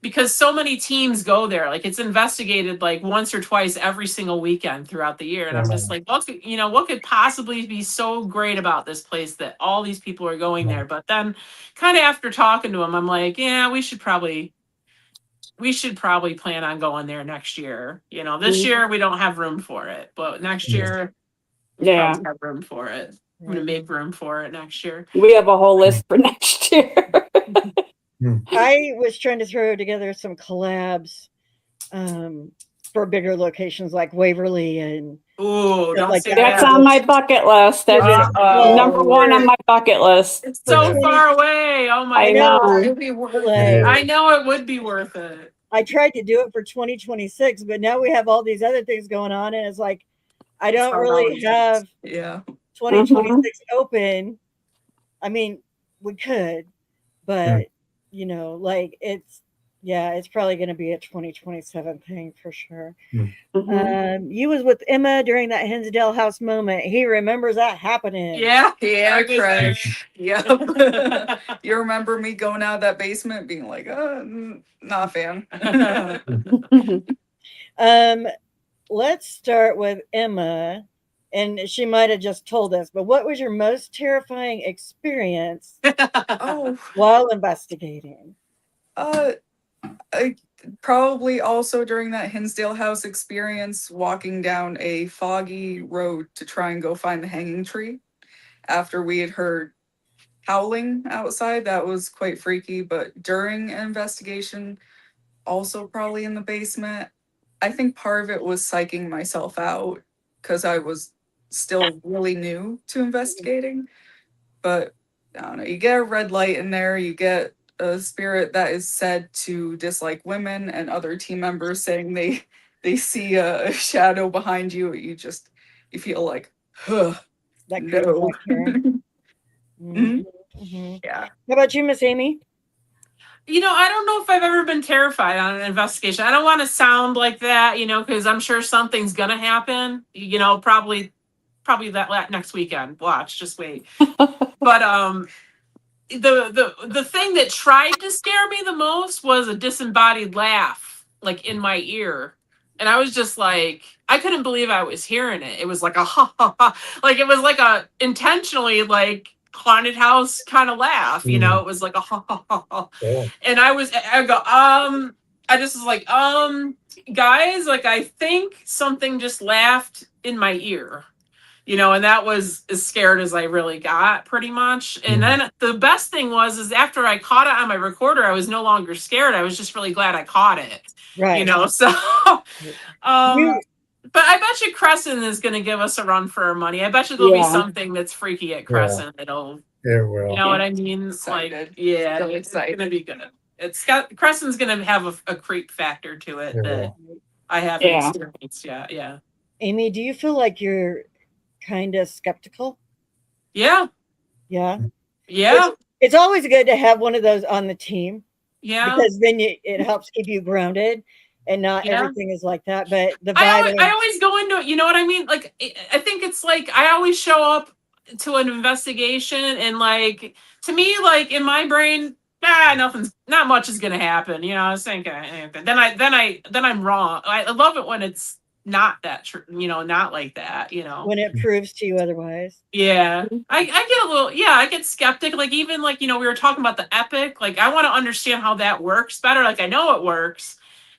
because so many teams go there. Like it's investigated like once or twice every single weekend throughout the year, and I'm just like, what could possibly be so great about this place that all these people are going there? But then, kind of after talking to him, I'm like, yeah, we should probably plan on going there next year. This Mhm. year we don't have room for it, but next Yeah. year we Yeah. probably have room for it. I'm gonna make room for it next year. We have a whole list for next year. I was trying to throw together some collabs explore bigger locations like Waverly and Ooh, don't like say That's that. on my bucket list. That is Uh-oh. number one on my bucket list. It's So Yeah. far away. Oh my I god. know. It'd be worth Like, it. I know it would be worth it. I tried to do it for 2026, but now we have all these other things going on, and it's like I It's don't not really always- have Yeah. 2026 open. I mean, we could, but like it's probably going to be a 2027 thing for sure. Mhm. You was with Emma during that Hinsdale House moment. He remembers that happening. Yeah. Yeah, I was Craig. there. Yep. You remember me going out of that basement being like, not a fan. Let's start with Emma, and she might have just told us, but what was your most terrifying experience Oh, while investigating? I probably also during that Hinsdale House experience, walking down a foggy road to try and go find the hanging tree after we had heard howling outside. That was quite freaky. But during an investigation, also probably in the basement, I think part of it was psyching myself out because I was still really new to investigating. But I don't know, you get a red light in there, you get a spirit that is said to dislike women and other team members saying they see a shadow behind you. You feel like, huh, That no. Mhm. Mhm. Yeah. How about you, Miss Amy? I don't know if I've ever been terrified on an investigation. I don't want to sound like that, because I'm sure something's gonna happen. Probably that next weekend. Watch, just wait. But the thing that tried to scare me the most was a disembodied laugh, like in my ear, and I was just like, I couldn't believe I was hearing it. It was like a ha ha ha, like it was like a intentionally like haunted house kind of laugh. It was like a ha ha ha ha, Yeah. and I go I just was like guys, like I think something just laughed in my ear. And that was as scared as I really got, pretty much. And then the best thing is after I caught it on my recorder, I was no longer scared. I was just really glad I caught it. Right. So You- but I bet you Crescent is gonna give us a run for our money. I bet you there'll be something that's freaky at Crescent. It'll Well. you know what I mean? Excited. Like, yeah, So it's excited. gonna be good. Crescent's gonna have a creep factor to it It that will. I haven't Yeah. experienced yet. Yeah. Amy, do you feel like you're kind of skeptical? Yeah. Yeah. Yeah. It's always good to have one of those on the team Yeah. because then it helps keep you grounded and not Yeah. everything is like that. But the I vibe, always go into it, you know what I mean? Like, I think it's like I always show up to an investigation, and like to me, like in my brain, not much is gonna happen. I was thinking anything. Then I'm wrong. I love it when it's not that true. Not like that. when it proves to you otherwise. Yeah, I get a little, I get skeptic. Like, even like, we were talking about the epic. Like, I want to understand how that works better. Like, I know it works.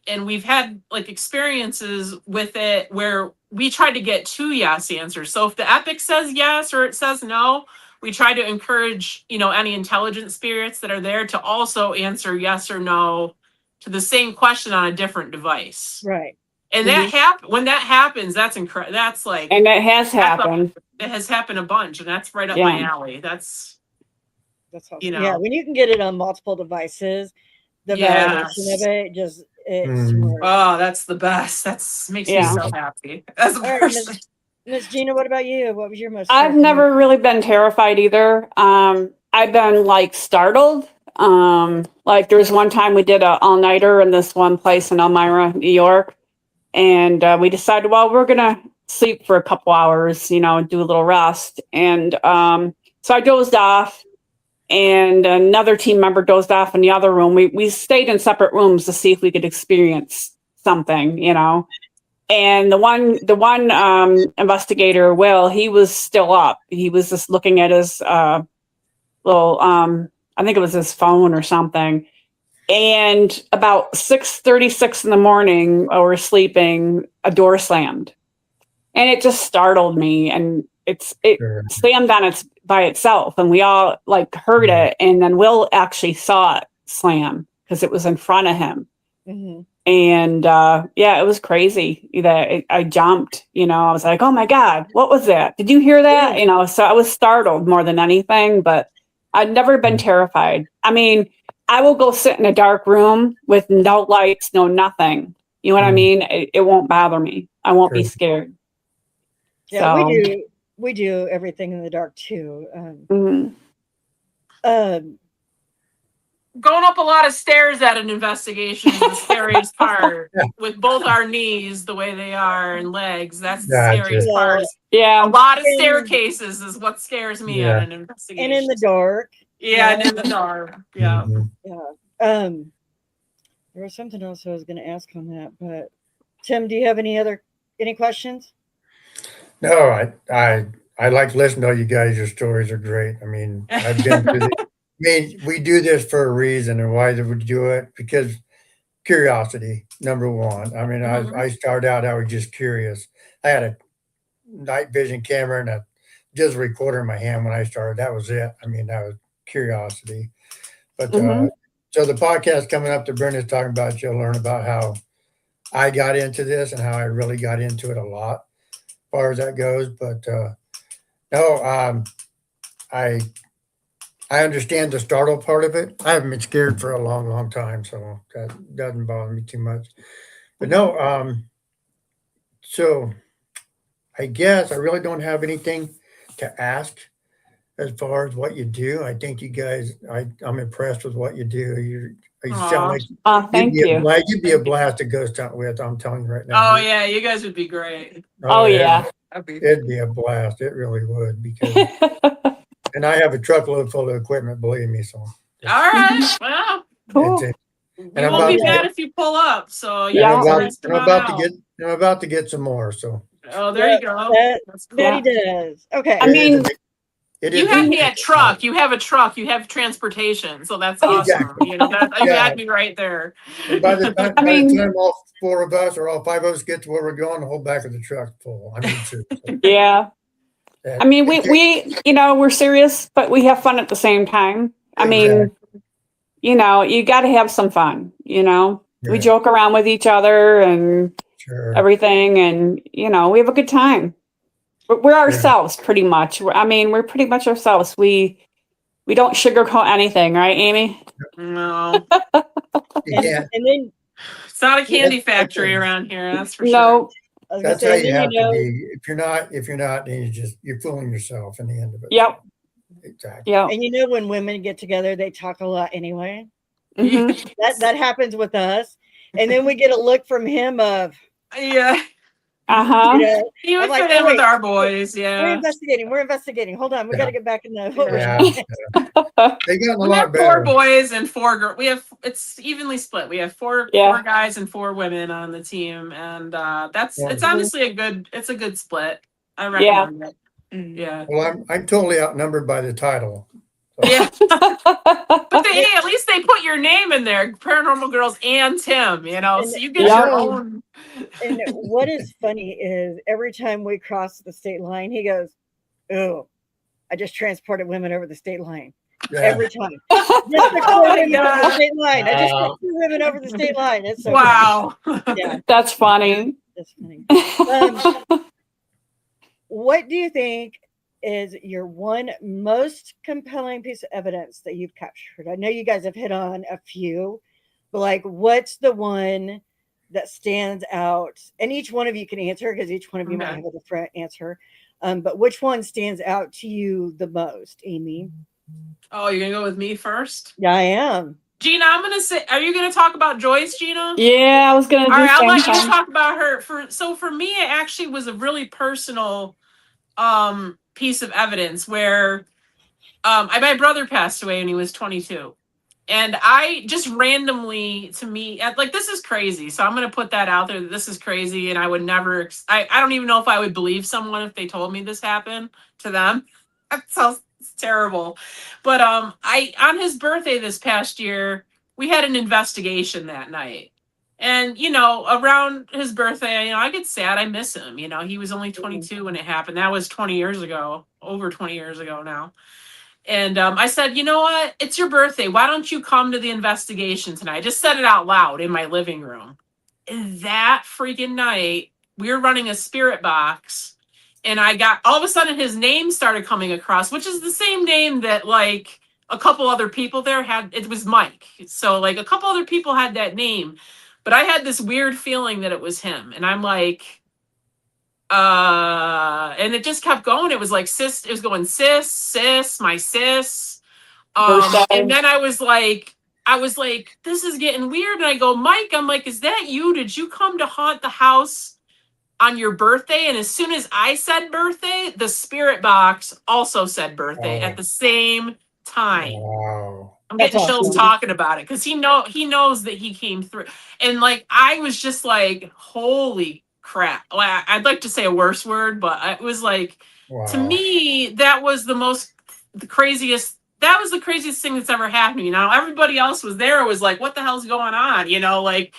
And we've had like experiences with it where we try to get two yes answers. So if the epic says yes or it says no, we try to encourage, any intelligent spirits that are there to also answer yes or no to the same question on a different device. Right. And when that happens, that's incredible. That's like, And it has happened. it has happened a bunch, and that's right up Yeah. my alley. That's awesome. you know. Yeah, when you can get it on multiple devices, the Yes. validation of it just it's Mm. smart. Oh, that's the best. That's makes me Yeah. so happy as a All right, person. Miss Gina, what about you? What was your most I've terrifying? never really been terrified either. I've been like startled. Like there was one time we did a all-nighter in this one place in Elmira, New York, and we decided, well, we're gonna sleep for a couple hours, do a little rest. And so I dozed off, and another team member dozed off in the other room. We stayed in separate rooms to see if we could experience something, And the one investigator, Will, he was still up. He was just looking at his little, I think it was his phone or something. And about 6:36 in the morning, while we're sleeping, a door slammed, and it just startled me. And it Sure. slammed on its by itself, and we all like heard it. And then Will actually saw it slam because it was in front of him. Mm-hmm. And yeah, it was crazy that I jumped, I was like, oh my God, what was that? Did you hear that? So I was startled more than anything, but I'd never been terrified. I mean, I will go sit in a dark room with no lights, no nothing. You know what I mean? It won't bother me. I won't be scared. Yeah, So, we do everything in the dark too. mhm. Going up a lot of stairs at an investigation is the scariest part. With both our knees the way they are and legs, that's the scariest part. Yeah. A lot of staircases is what scares me at an investigation. And in the dark. Yeah, and in the dark. Yeah. Yeah. There was something else I was going to ask on that, but Tim, do you have any questions? No, I like listening to you guys. Your stories are great. I mean, I've been through this. I mean, we do this for a reason, and why did we do it? Because curiosity, number one. I mean, I started out, I was just curious. I had a night vision camera and a digital recorder in my hand when I started. That was it. I mean, that was curiosity. But so the podcast coming up that Brenda's talking about, you'll learn about how I got into this and how I really got into it a lot, as far as that goes. But no, I understand the startle part of it. I haven't been scared for a long, long time, so that doesn't bother me too much. But no, so I guess I really don't have anything to ask as far as what you do. I think you guys, I'm impressed with what you do. You sound like thank you. You'd be a blast to ghost hunt with. I'm telling you right now. Oh yeah, you guys would be great. Oh yeah, it'd be a blast. It really would, because and I have a truckload full of equipment, believe me. So all right, well, cool. We won't be mad if you pull up. So Yeah. I'm about to get some more. So oh, there you go. That he does. Okay. I mean, you have me at truck. You have a truck. You have transportation. So that's awesome. You got me right there. And by the time all four of us or all five of us get to where we're going, the whole back of the truck full. I mean, seriously. Yeah. I mean, we're serious, but we have fun at the same time. I mean, you got to have some fun, we joke around with each other and everything. And, we have a good time. We're ourselves pretty much. We're pretty much ourselves. We don't sugarcoat anything, right, Amy? No. Yeah. And then it's not a candy factory around here. That's for no. sure. That's how you have to be. If you're not, then you're fooling yourself in the end of it. Yep. Exactly. Yeah. And when women get together, they talk a lot anyway. Mm-hmm. That happens with us. And then we get a look from him of yeah. Uh-huh. He would fit in with our boys. Yeah. We're investigating. Hold on. We got to get back in the They got a we lot have better. 4 boys and 4 girls. It's evenly split. We have 4 guys and 4 women on the team, and it's honestly a good split. I recommend it. Yeah. Well, I'm totally outnumbered by the title. So. Yeah. But at least they put your name in there, Paranormal Girls and Tim. So you get your own. And what is funny is every time we cross the state line, he goes, "Oh, I just transported women over the state line." Yeah. Every time. Just took 4 women over the state line. I just took 2 women over the state line. It's so funny. Yeah. That's funny. That's funny. What do you think is your one most compelling piece of evidence that you've captured? I know you guys have hit on a few, but what's the one that stands out? And each one of you can answer, because each one of you might have a different answer. But which one stands out to you the most, Amy? Oh, you're gonna go with me first? Yeah, I am. Gina, I'm gonna say, are you gonna talk about Joyce, Gina? Yeah, I was gonna do all right, I'll let you talk about her. For me, it actually was a really personal piece of evidence where my brother passed away when he was 22. And I just randomly, to me, this is crazy. So I'm going to put that out there. That this is crazy. And I would never, I don't even know if I would believe someone if they told me this happened to them. That sounds terrible. But on his birthday this past year, we had an investigation that night. And, around his birthday, I get sad. I miss him. He was only 22 when it happened. That was 20 years ago, over 20 years ago now. And I said, you know what? It's your birthday. Why don't you come to the investigation tonight? I just said it out loud in my living room. that freaking night, we were running a spirit box, and I got all of a sudden his name started coming across, which is the same name that like a couple other people there had. It was Mike. So like a couple other people had that name, but I had this weird feeling that it was him. And I'm like, and it just kept going. It was like sis, it was going sis, my sis. Birthday. And then I was like, this is getting weird. And I go, Mike, I'm like, is that you? Did you come to haunt the house on your birthday? And as soon as I said birthday, the spirit box also said birthday at the same time. Wow. I'm That's getting chills awesome. talking about it because he knows that he came through. And like I was just like, holy crap. Well, I'd like to say a worse word, but it was like, to Wow. me, that was the craziest thing that's ever happened to me. Now everybody else was there, was like, what the hell's going on? You know, like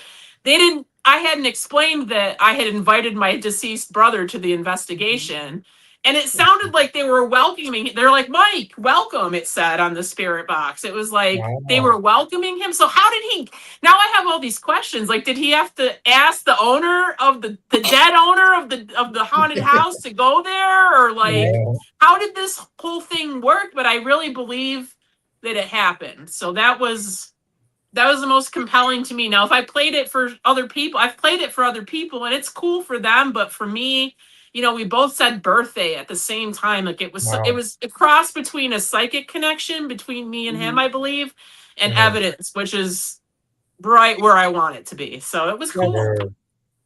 I hadn't explained that I had invited my deceased brother to the investigation. And it sounded like they were welcoming. They're like, Mike, welcome, it said on the spirit box. It was like they were welcoming him. So how did he? Now I have all these questions. Like, did he have to ask the owner of the dead owner of the haunted house to go there? Or like, how did this whole thing work? But I really believe that it happened. So that was the most compelling to me. Now, if I played it for other people, I've played it for other people and it's cool for them. But for me, you know, we both said birthday at the same time. Like it was a cross between a psychic connection between me and him, I believe, and evidence, which is right where I want it to be. So it was cool.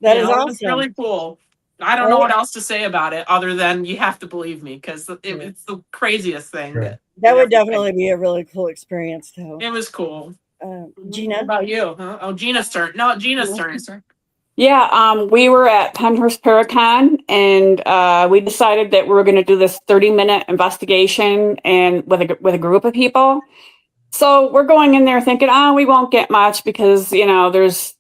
That is It was awesome. really cool. I don't know what else to say about it other than you have to believe me because it's the craziest thing. That would definitely be a really cool experience, though. It was cool. Gina? What about you? Huh? Oh, Gina's turn. No, Gina's turn. Yeah, we were at Penhurst Paracon, and we decided that we were going to do this 30-minute investigation and with a group of people. So we're going in there thinking, we won't get much because, you know, there's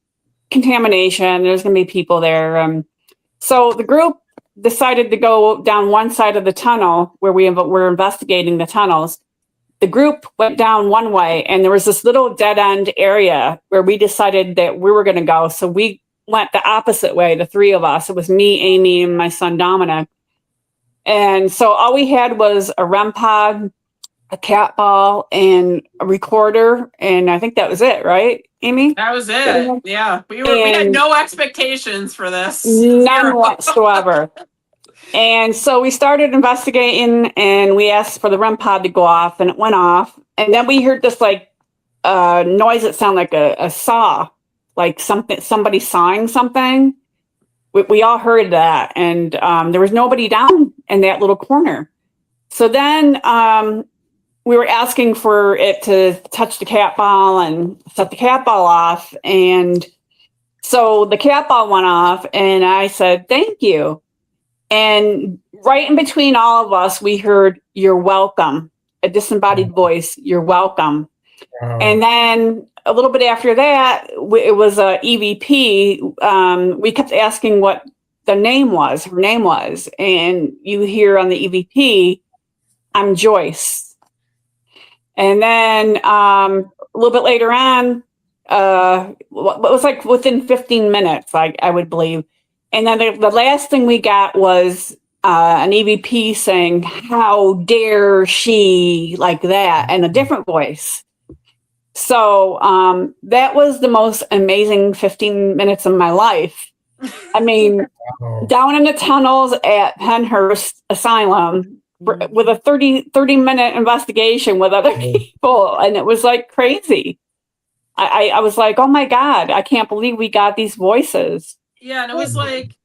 contamination, there's going to be people there. So the group decided to go down one side of the tunnel where we were investigating the tunnels. The group went down one way, and there was this little dead end area where we decided that we were going to go. So we went the opposite way, the three of us. It was me, Amy, and my son, Dominic. And so all we had was a REM pod, a cat ball, and a recorder. And I think that was it, right, Amy? That was it. Yeah. We had no expectations for this. None whatsoever. And so we started investigating, and we asked for the REM pod to go off, and it went off. And then we heard this like noise that sounded like a saw, like somebody sawing something. We all heard that, and there was nobody down in that little corner. So then we were asking for it to touch the cat ball and set the cat ball off. And so the cat ball went off, and I said, thank you. And right in between all of us, we heard, you're welcome, a disembodied voice, you're welcome. And then a little bit after that, it was a EVP. We kept asking what her name was. And you hear on the EVP, I'm Joyce. And then a little bit later on, it was like within 15 minutes, I would believe. And then the last thing we got was an EVP saying, how dare she, like that, in a different voice. So that was the most amazing 15 minutes of my life. I mean, down in the tunnels at Penhurst Asylum with a 30-minute investigation with other people. And it was like crazy. I was like, oh my God, I can't believe we got these voices. Yeah, and it was like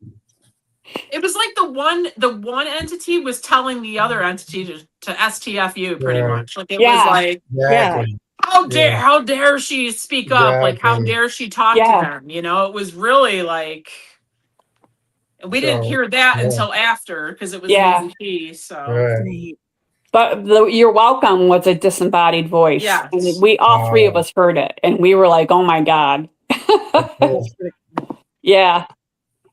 the one entity was telling the other entity to STFU pretty much. Like it was like, how dare she speak up? Like how dare she talk to them? You know, it was really like we didn't hear that until after because it was an EVP. So but you're welcome was a disembodied voice. Yeah. We all three of us heard it, and we were like, oh my God. Yeah.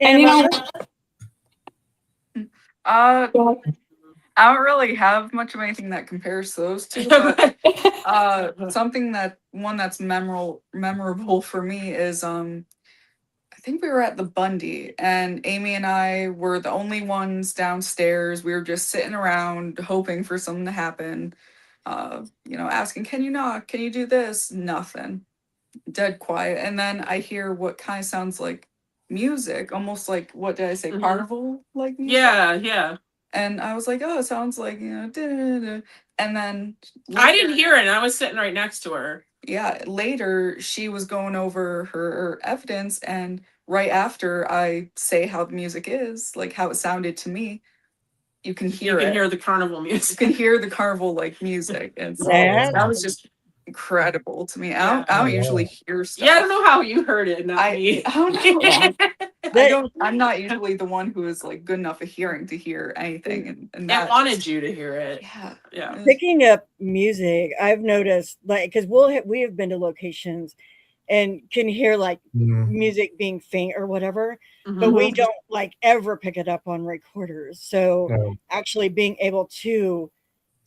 And you know, I don't really have much of anything that compares to those two, but something that's memorable for me is I think we were at the Bundy, and Amy and I were the only ones downstairs. We were just sitting around hoping for something to happen. Asking, can you knock? Can you do this? Nothing. Dead quiet. And then I hear what kind of sounds like music, almost like, what did I say, Mhm. carnival like music? Yeah. And I was like, oh, it sounds like, da-da-da-da. And then I didn't hear it, and I was sitting right next to her. yeah, later she was going over her evidence, and right after I say how the music is, like how it sounded to me, you can hear You can it. hear the carnival You music. can hear the carnival like music. And so Yeah. that was just incredible to me. I Yeah. don't Oh, usually wow. hear stuff. Yeah, I don't know how you heard it, not me. I don't know. Yeah. I'm not usually the one who is like good enough of hearing to hear anything, and I that wanted you to hear it. yeah. Yeah. Picking up music, I've noticed, like, because we have been to locations and can hear like Mhm. music being faint or whatever, but Mhm. we don't like ever pick it up on recorders. So No, actually being able to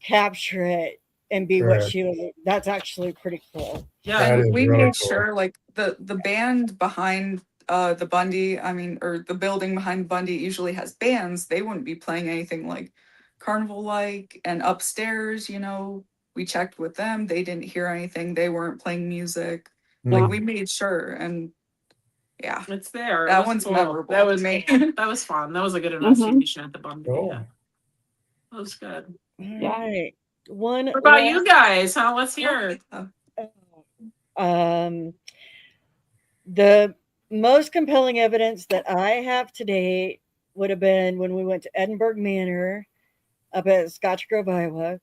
capture it and be what correct. she was, that's actually pretty cool. Yeah. That And is we really made cool. sure like the band behind the Bundy, or the building behind Bundy usually has bands. They wouldn't be playing anything like carnival like. And upstairs, we checked with them. They didn't hear anything. They weren't playing music. Like Mhm. we made sure, and yeah, It's there. It that was one's cool. memorable That to was me. cool. That was fun. That was a good Mhm. investigation at the Bundy. Cool. Yeah. That was good. All Yeah. right. One What about last- you guys? Huh? Let's hear. The most compelling evidence that I have to date would have been when we went to Edinburgh Manor up at Scotch Grove, Iowa.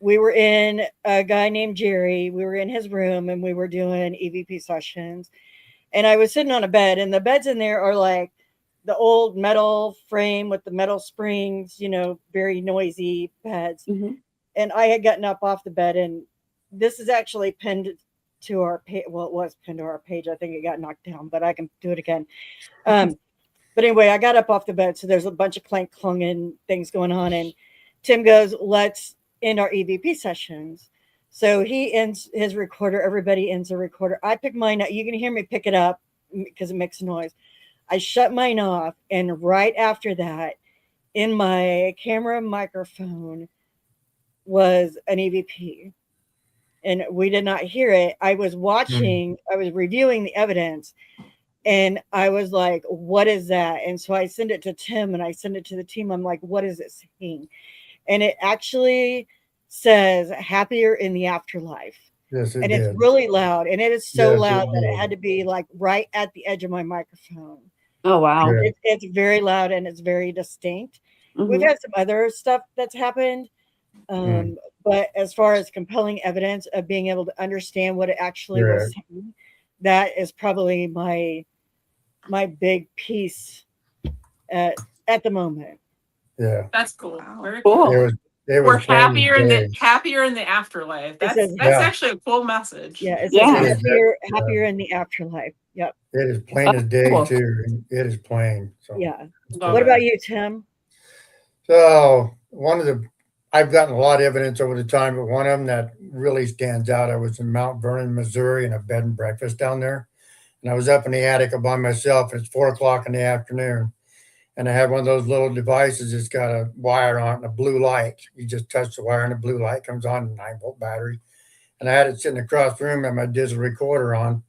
We were in a guy named Jerry. We were in his room and we were doing EVP sessions. And I was sitting on a bed, and the beds in there are like the old metal frame with the metal springs, very noisy beds. Mhm. And I had gotten up off the bed, and this is actually pinned to our page. Well, it was pinned to our page. I think it got knocked down, but I can do it again. But anyway, I got up off the bed, so there's a bunch of clank clunging things going on, and Tim goes, "Let's end our EVP sessions." So he ends his recorder. Everybody ends the recorder. I pick mine up. You can hear me pick it up because it makes noise. I shut mine off, and right after that, in my camera microphone was an EVP. And we did not hear it. I was watching, I was reviewing the evidence, and I was like, what is that? And so I send it to Tim and I send it to the team. I'm like, what is it saying? And it actually says happier in the afterlife. Yes, it And did. it's really loud. And it is so Yes, loud it that it did. had to be like right at the edge of my microphone. Oh wow. Yeah. It's very loud and it's very distinct. We've Mhm. had some other stuff that's happened. But as far as compelling evidence of being able to understand what it actually was Correct. saying, that is probably my big piece at the moment. Yeah. That's cool. Wow. Very Cool. cool. It We're was plain happier in as the happier in the afterlife. That's says- that's Yeah. actually a cool message. Yeah, it says Yeah. happier in the afterlife. Yep. day. It is plain as day Cool. too. It is plain. So Yeah. Love What it. about you, Tim? So I've gotten a lot of evidence over the time, but one of them that really stands out, I was in Mount Vernon, Missouri, in a bed and breakfast down there. And I was up in the attic by myself, and it's 4 o'clock in the afternoon. And I had one of those little devices that's got a wire on it and a blue light. You just touch the wire and the blue light comes on, a 9-volt battery. And I had it sitting across the room and my digital recorder on.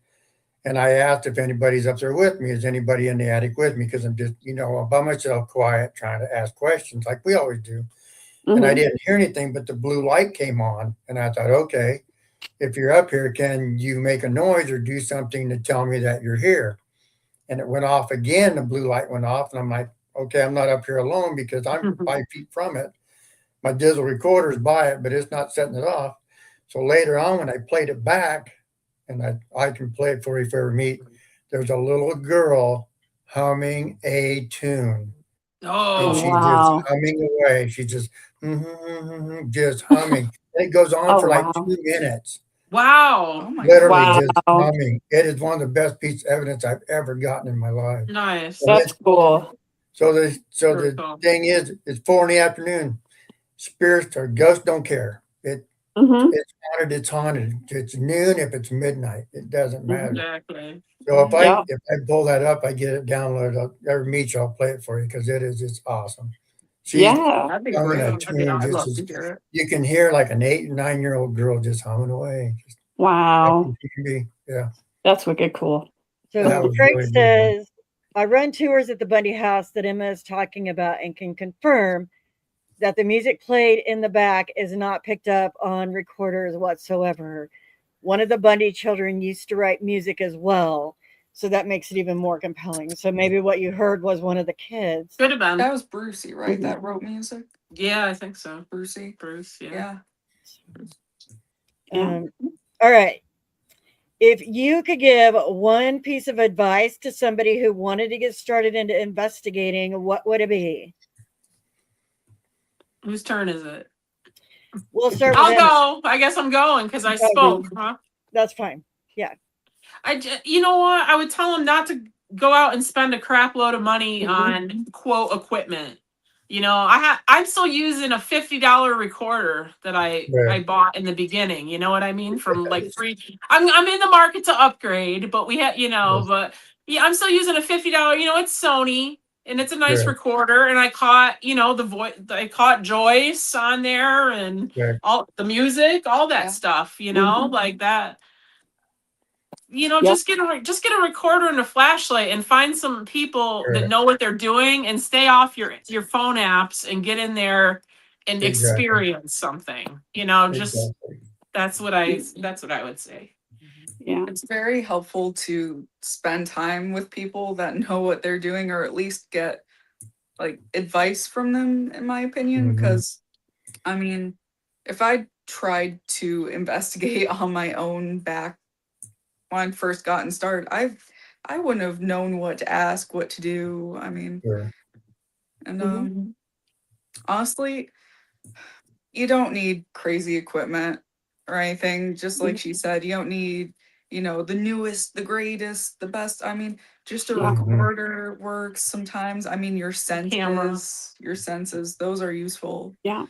And I asked if anybody's up there with me. Is anybody in the attic with me? Because I'm just, by myself, quiet, trying to ask questions like we always do. And I Mhm. didn't hear anything, but the blue light came on. And I thought, okay, if you're up here, can you make a noise or do something to tell me that you're here? And it went off again. The blue light went off. And I'm like, okay, I'm not up here alone because I'm 5 feet from it. My digital recorder is by it, but it's not setting it off. So later on, when I played it back, and I can play it for you if we ever meet, there's a little girl humming a tune. And Oh, she's Wow. just humming away. She's just, just humming. And it goes on Oh for like wow. 2 minutes, wow. Oh my literally Wow. just humming. It is one of the best pieces of evidence I've ever gotten in my life. Nice. And That's cool. So Very the cool. thing is, it's 4 in the afternoon. Spirits or ghosts don't care. Mm-hmm. It's haunted, it's haunted. It's noon, if it's midnight, it doesn't matter. Exactly. So if Yeah. I pull that up, I get it downloaded. Every meet you, I'll play it for you because it's awesome. She's Yeah. That'd be humming great. a tune I'd just love as to hear it. you can hear like an 8 and 9-year-old girl just humming away. Just Wow. happy she can be. Yeah, That's wicked cool. So that was Craig really good. says, I run tours at the Bundy house that Emma is talking about and can confirm that the music played in the back is not picked up on recorders whatsoever. One of the Bundy children used to write music as well. So that makes it even more compelling. So maybe what you heard was one of the kids. Could have been. That was Brucey, right? Mhm. That wrote music. Yeah, I think so. Brucey. Bruce, yeah. Yeah. All right. If you could give one piece of advice to somebody who wanted to get started into investigating, what would it be? Whose turn is it? We'll start with I'll Emma. go. I guess I'm going because I spoke. Huh? That's fine. You know what? I would tell them not to go out and spend a crap load of money Mhm. on quote equipment. You know, I'm still using a $50 recorder that I Right. bought in the beginning. You know what I mean? From like free. I'm in the market to upgrade, but we had Yes. but yeah, I'm still using a $50. You know, it's Sony and it's a nice Right. recorder. And I caught the voice. I caught Joyce on there and Right. all the music, all that Yeah. stuff. You know, Mhm. like that. Yep. Just get a recorder and a flashlight and find some people that Right. know what they're doing and stay off your phone apps and get in there and Exactly. experience something. Just Exactly. that's what I would say. Yeah. It's very helpful to spend time with people that know what they're doing, or at least get like advice from them, in my opinion. Mhm. Because I mean, if I tried to investigate on my own back when I first gotten started, I wouldn't have known what to ask, what to do. I mean, Sure. and Mhm. honestly, you don't need crazy equipment or anything. Just like she said, you don't need, the newest, the greatest, the best. I mean, just a Yeah. recorder works sometimes. I mean, Camera. your senses, those are useful. Yeah.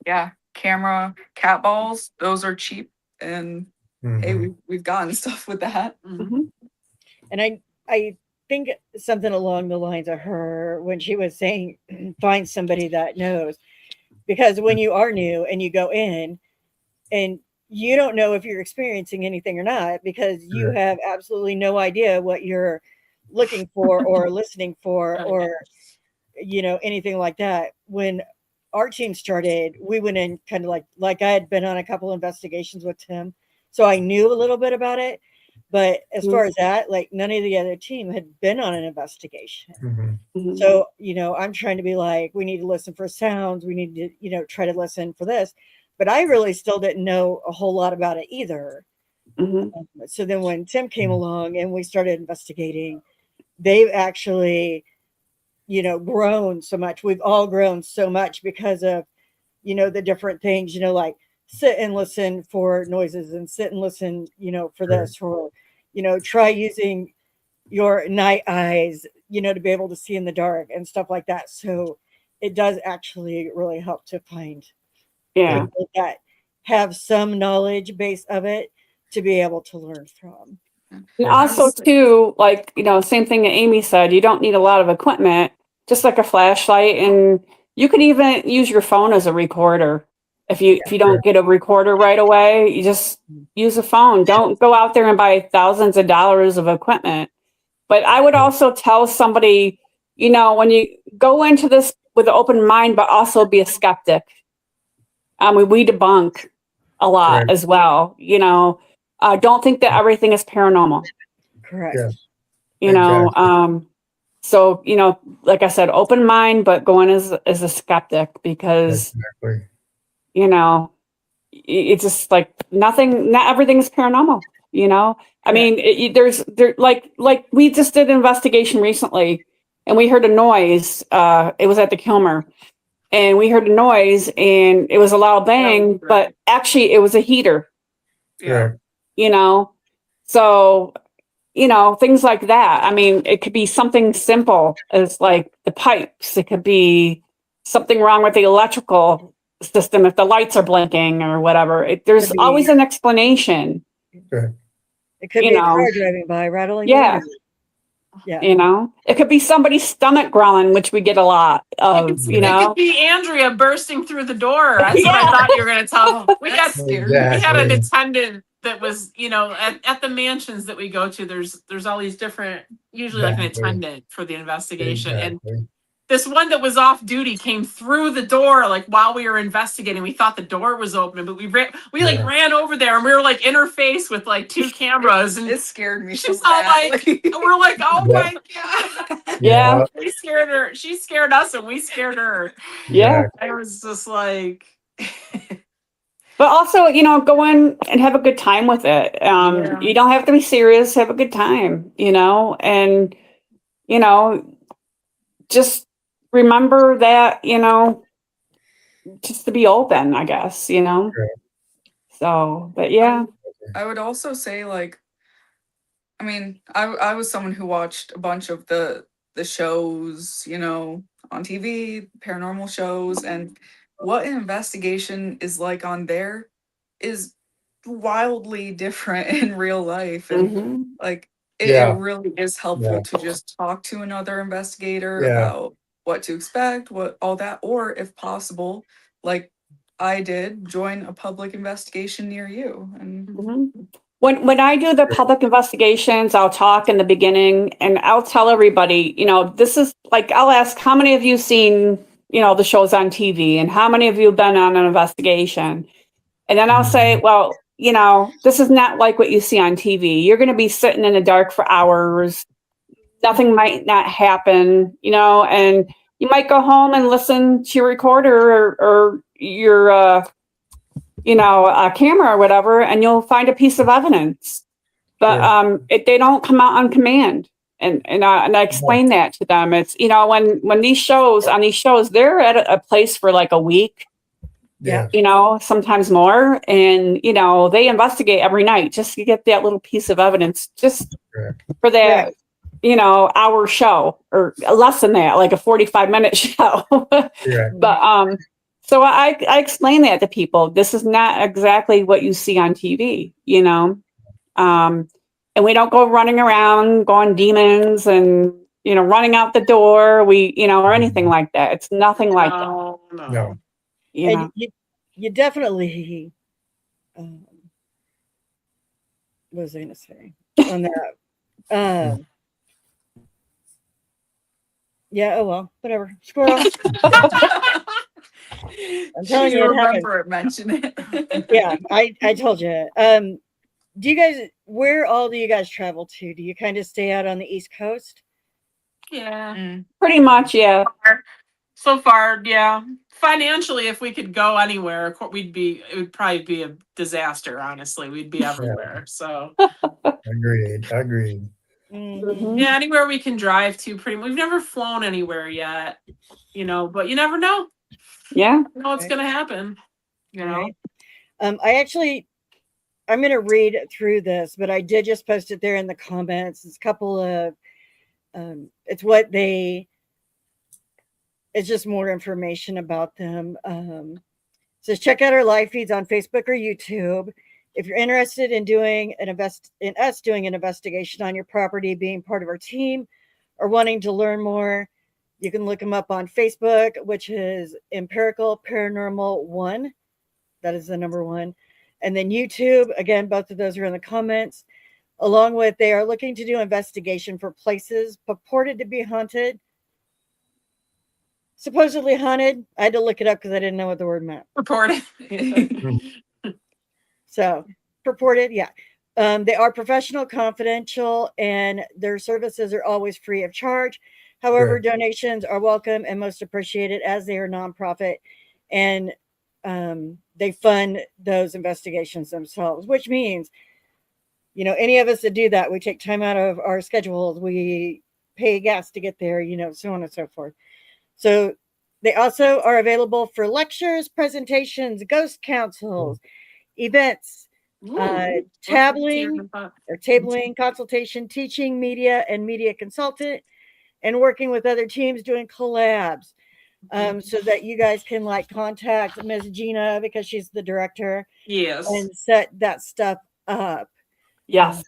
Yeah, camera, cat balls, those are cheap, and hey, Mhm. we've gotten stuff with that. Mhm. And I think something along the lines of her when she was saying find somebody that knows, because when you are new and you go in and you don't know if you're experiencing anything or not, because you Right. have absolutely no idea what you're looking for or listening for, Right. or anything like that. When our team started, we went in kind of like I had been on a couple investigations with Tim, so I knew a little bit about it. But as far as that, like none of the other team had been on an investigation. Mhm. Mhm. So, I'm trying to be like, we need to listen for sounds. We need to, try to listen for this. But I really still didn't know a whole lot about it either. Mhm. So then when Tim came along and we started investigating, they've actually, grown so much. We've all grown so much because of, the different things, like sit and listen for noises and sit and listen, for Right. this, or, try using your night eyes, to be able to see in the dark and stuff like that. So it does actually really help to find Yeah. people that have some knowledge base of it to be able to learn from. And Yeah. also too, like, same thing that Amy said, you don't need a lot of equipment, just like a flashlight, and you could even use your phone as a recorder. If you don't get a recorder right away, you just use a phone. Don't go out there and buy thousands of dollars of equipment. But I would also tell somebody, when you go into this with an open mind, but also be a skeptic. We debunk a lot Right. as well. Don't think that everything is paranormal. Correct. Yes. You know, Exactly. so like I said, open mind, but go in as a skeptic, because Exactly. It's just like nothing. Not everything is paranormal. I mean, like we just did an investigation recently, and we heard a noise. It was at the Kilmer, and we heard a noise, and it was a loud bang, Right. but actually it was a heater. Yeah. Right. So things like that. I mean, it could be something simple as like the pipes. It could be something wrong with the electrical. system if the lights are blinking or whatever. There's Could be- always an explanation. Correct. It could You be a know. car driving by, rattling. Yeah. windows. Yeah. You know, it could be somebody's stomach growling, which we get a lot of. You It know, could be Andrea bursting through the door. That's what I Yeah. thought you were going to tell. We had That's scary. we had an Exactly. attendant that was, at the mansions that we go to. There's all these different, usually like an Exactly. attendant for the investigation, and Exactly. this one that was off duty came through the door like while we were investigating. We thought the door was open, but we Yeah. ran over there, and we were like interfaced with like 2 cameras, and It scared me so she's all bad. like, we're like, oh Yeah. my god. Yeah. We scared her. She scared us, and we scared her. yeah. I was just like, But also, go in and have a good time with it. Yeah. You don't have to be serious. Have a good time, and just remember that, just to be open, I guess, Right. So, but yeah. I would also say, like, I mean, I was someone who watched a bunch of the shows, on TV, paranormal shows, and what an investigation is like on there is wildly different in real life. And Mhm. like Yeah. it really is helpful Yeah. to just talk to another investigator Yeah. about what to expect, what all that, or if possible, like I did, join a public investigation near you. And Mhm. When I do the public investigations, I'll talk in the beginning and I'll tell everybody, this is like, I'll ask, how many of you seen, the shows on TV, and how many of you have been on an investigation? And then I'll say, well, this is not like what you see on TV. You're going to be sitting in the dark for hours. Nothing might not happen, and you might go home and listen to your recorder or your, a camera or whatever, and you'll find a piece of evidence. But they don't come out on command. And I explain that to them. It's, when on these shows, they're at a place for like a week. Yeah. Sometimes more. And, they investigate every night just to get that little piece of evidence just Correct. for that, hour show, or less than that, like a 45-minute show. Correct. But, so I explain that to people. This is not exactly what you see on TV, and we don't go running around, going demons and, running out the door. Or anything like that. It's nothing like that. no. And you definitely, what was I going to say on that? Yeah, oh well, whatever. Squirrel. I'm telling you, it happened. remember it, mention it. Yeah, I told you. Where all do you guys travel to? Do you kind of stay out on the East Coast? Yeah. Pretty much, yeah. So far, yeah. Financially, if we could go anywhere, it would probably be a disaster, honestly. We'd be everywhere. So Agreed. Mhm. yeah, anywhere we can drive to, we've never flown anywhere yet, but you never know. Yeah. You know what's gonna happen. Right. I'm going to read through this, but I did just post it there in the comments. It's a couple of, it's just more information about them. Says check out our live feeds on Facebook or YouTube. If you're interested in doing an investigation on your property, being part of our team, or wanting to learn more, you can look them up on Facebook, which is Empirical Paranormal 1. That is the number 1. And then YouTube, again, both of those are in the comments. Along with, they are looking to do investigation for places purported to be haunted. Supposedly haunted. I had to look it up because I didn't know what the word meant. Reported. So, purported, yeah. They are professional, confidential, and their services are always free of charge. However, donations are welcome and most appreciated, as they are nonprofit, and they fund those investigations themselves, which means, any of us that do that, we take time out of our schedules, we pay gas to get there, so on and so forth. So they also are available for lectures, presentations, ghost councils, events, tabling, consultation, teaching, media, and media consultant, and working with other teams doing collabs. so that you guys can like contact Ms. Gina because she's the director Yes. and set that stuff up. Yes.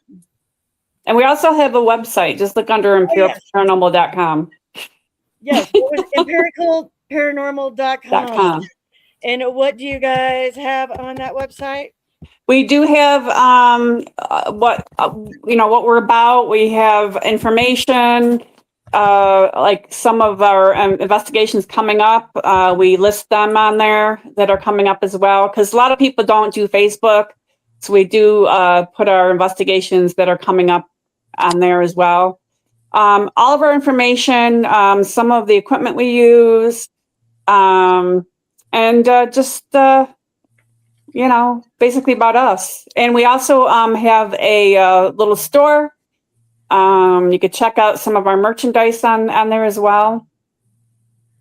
And we also have a website. Just look under yes. empiricalparanormal.com. Yes, it was empiricalparanormal.com. And what do you guys have on that website? We do have what we're about. We have information, like some of our investigations coming up. We list them on there that are coming up as well, because a lot of people don't do Facebook. So we do put our investigations that are coming up on there as well. All of our information, some of the equipment we use, and just basically about us. And we also have a little store. You could check out some of our merchandise on there as well.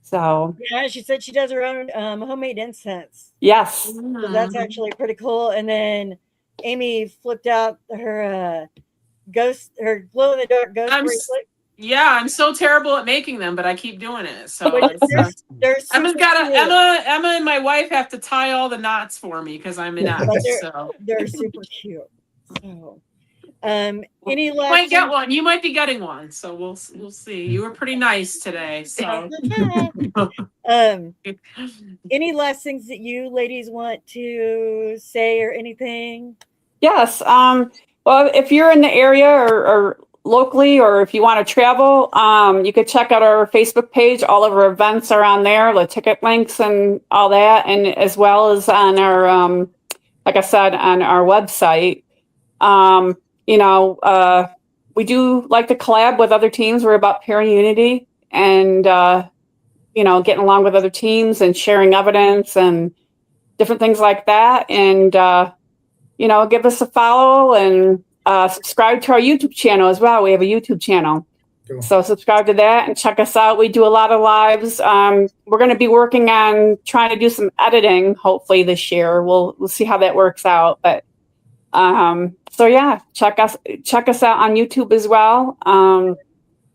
So yeah, she said she does her own homemade incense. Yes. So that's actually pretty cool. And then Amy flipped out her her glow in the dark ghost bracelet. Yeah, I'm so terrible at making them, but I keep doing it. So Emma and my wife have to tie all the knots for me because I'm inept. So they're super cute. So any last might get one. You might be getting one. So we'll see. You were pretty nice today. So any last things that you ladies want to say or anything? Yes. Well, if you're in the area or locally, or if you want to travel, you could check out our Facebook page. All of our events are on there, the ticket links and all that, and as well as on our, like I said, on our website. We do like to collab with other teams. We're about peer unity and, getting along with other teams and sharing evidence and different things like that. And, give us a follow and subscribe to our YouTube channel as well. We have a YouTube channel. Cool. So subscribe to that and check us out. We do a lot of lives. We're going to be working on trying to do some editing, hopefully this year. We'll see how that works out. But so yeah, check us out on YouTube as well.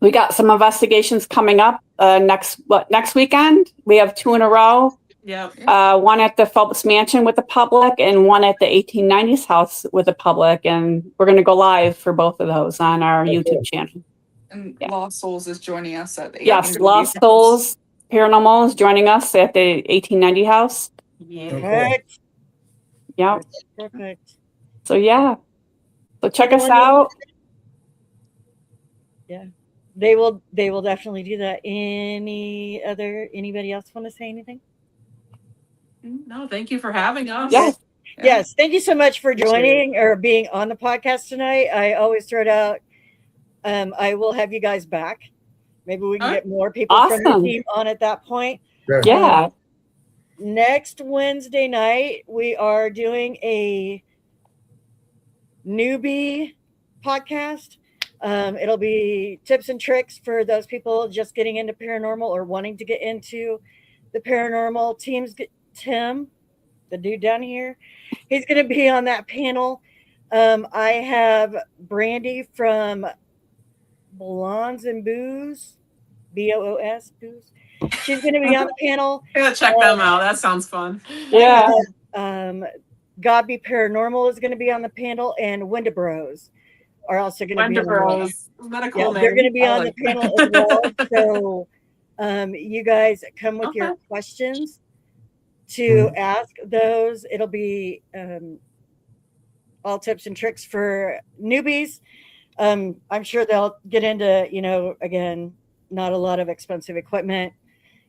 We got some investigations coming up next weekend. We have 2 in a row. Yeah. One at the Phelps Mansion with the public and one at the 1890s house with the public. And we're going to go live for both of those on our YouTube channel. And Lost Souls is joining us at the Yes, Lost Souls Paranormal is joining us at the 1890 house. Yeah. Perfect. Yeah. Perfect. So yeah. So check us out. Yeah. They will definitely do that. Anybody else want to say anything? No, thank you for having us. Yes. Yes. Thank you so much for joining or being on the podcast tonight. I always throw it out. I will have you guys back. Maybe we can get more people from the team on at that point. Yeah. Next Wednesday night, we are doing a newbie podcast. It'll be tips and tricks for those people just getting into paranormal or wanting to get into the paranormal. Tim, the dude down here, he's going to be on that panel. I have Brandy from Blondes and Booze, BOOS, Booze. She's going to be on the panel. I gotta check them out. That sounds fun. Yeah. God Be Paranormal is going to be on the panel, and Wendabros are also going to be on the panel. Isn't that a cool name? They're going to be on the panel as well. So you guys come with your questions to ask those. It'll be all tips and tricks for newbies. I'm sure they'll get into, again, not a lot of expensive equipment,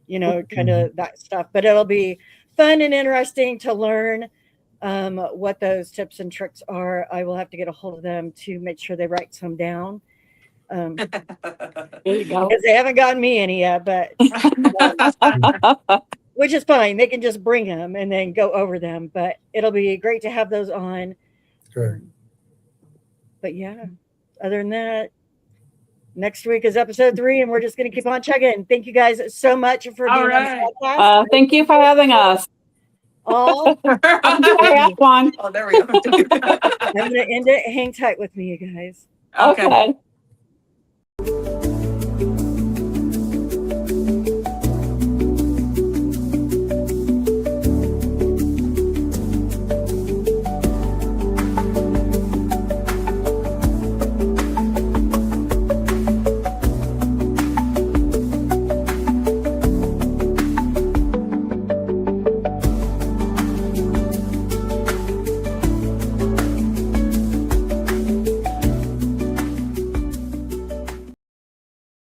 kind of that stuff, but it'll be fun and interesting to learn what those tips and tricks are. I will have to get a hold of them to make sure they write some down. There you go. Because they haven't gotten me any yet, but which is fine. They can just bring them and then go over them. But it'll be great to have those on. Sure. But yeah, other than that, next week is episode 3, and we're just going to keep on chugging. Thank you guys so much for being on the podcast. Thank you for having us. All I have one. Oh, there we go. I'm going to end it. Hang tight with me, you guys. Okay. Okay.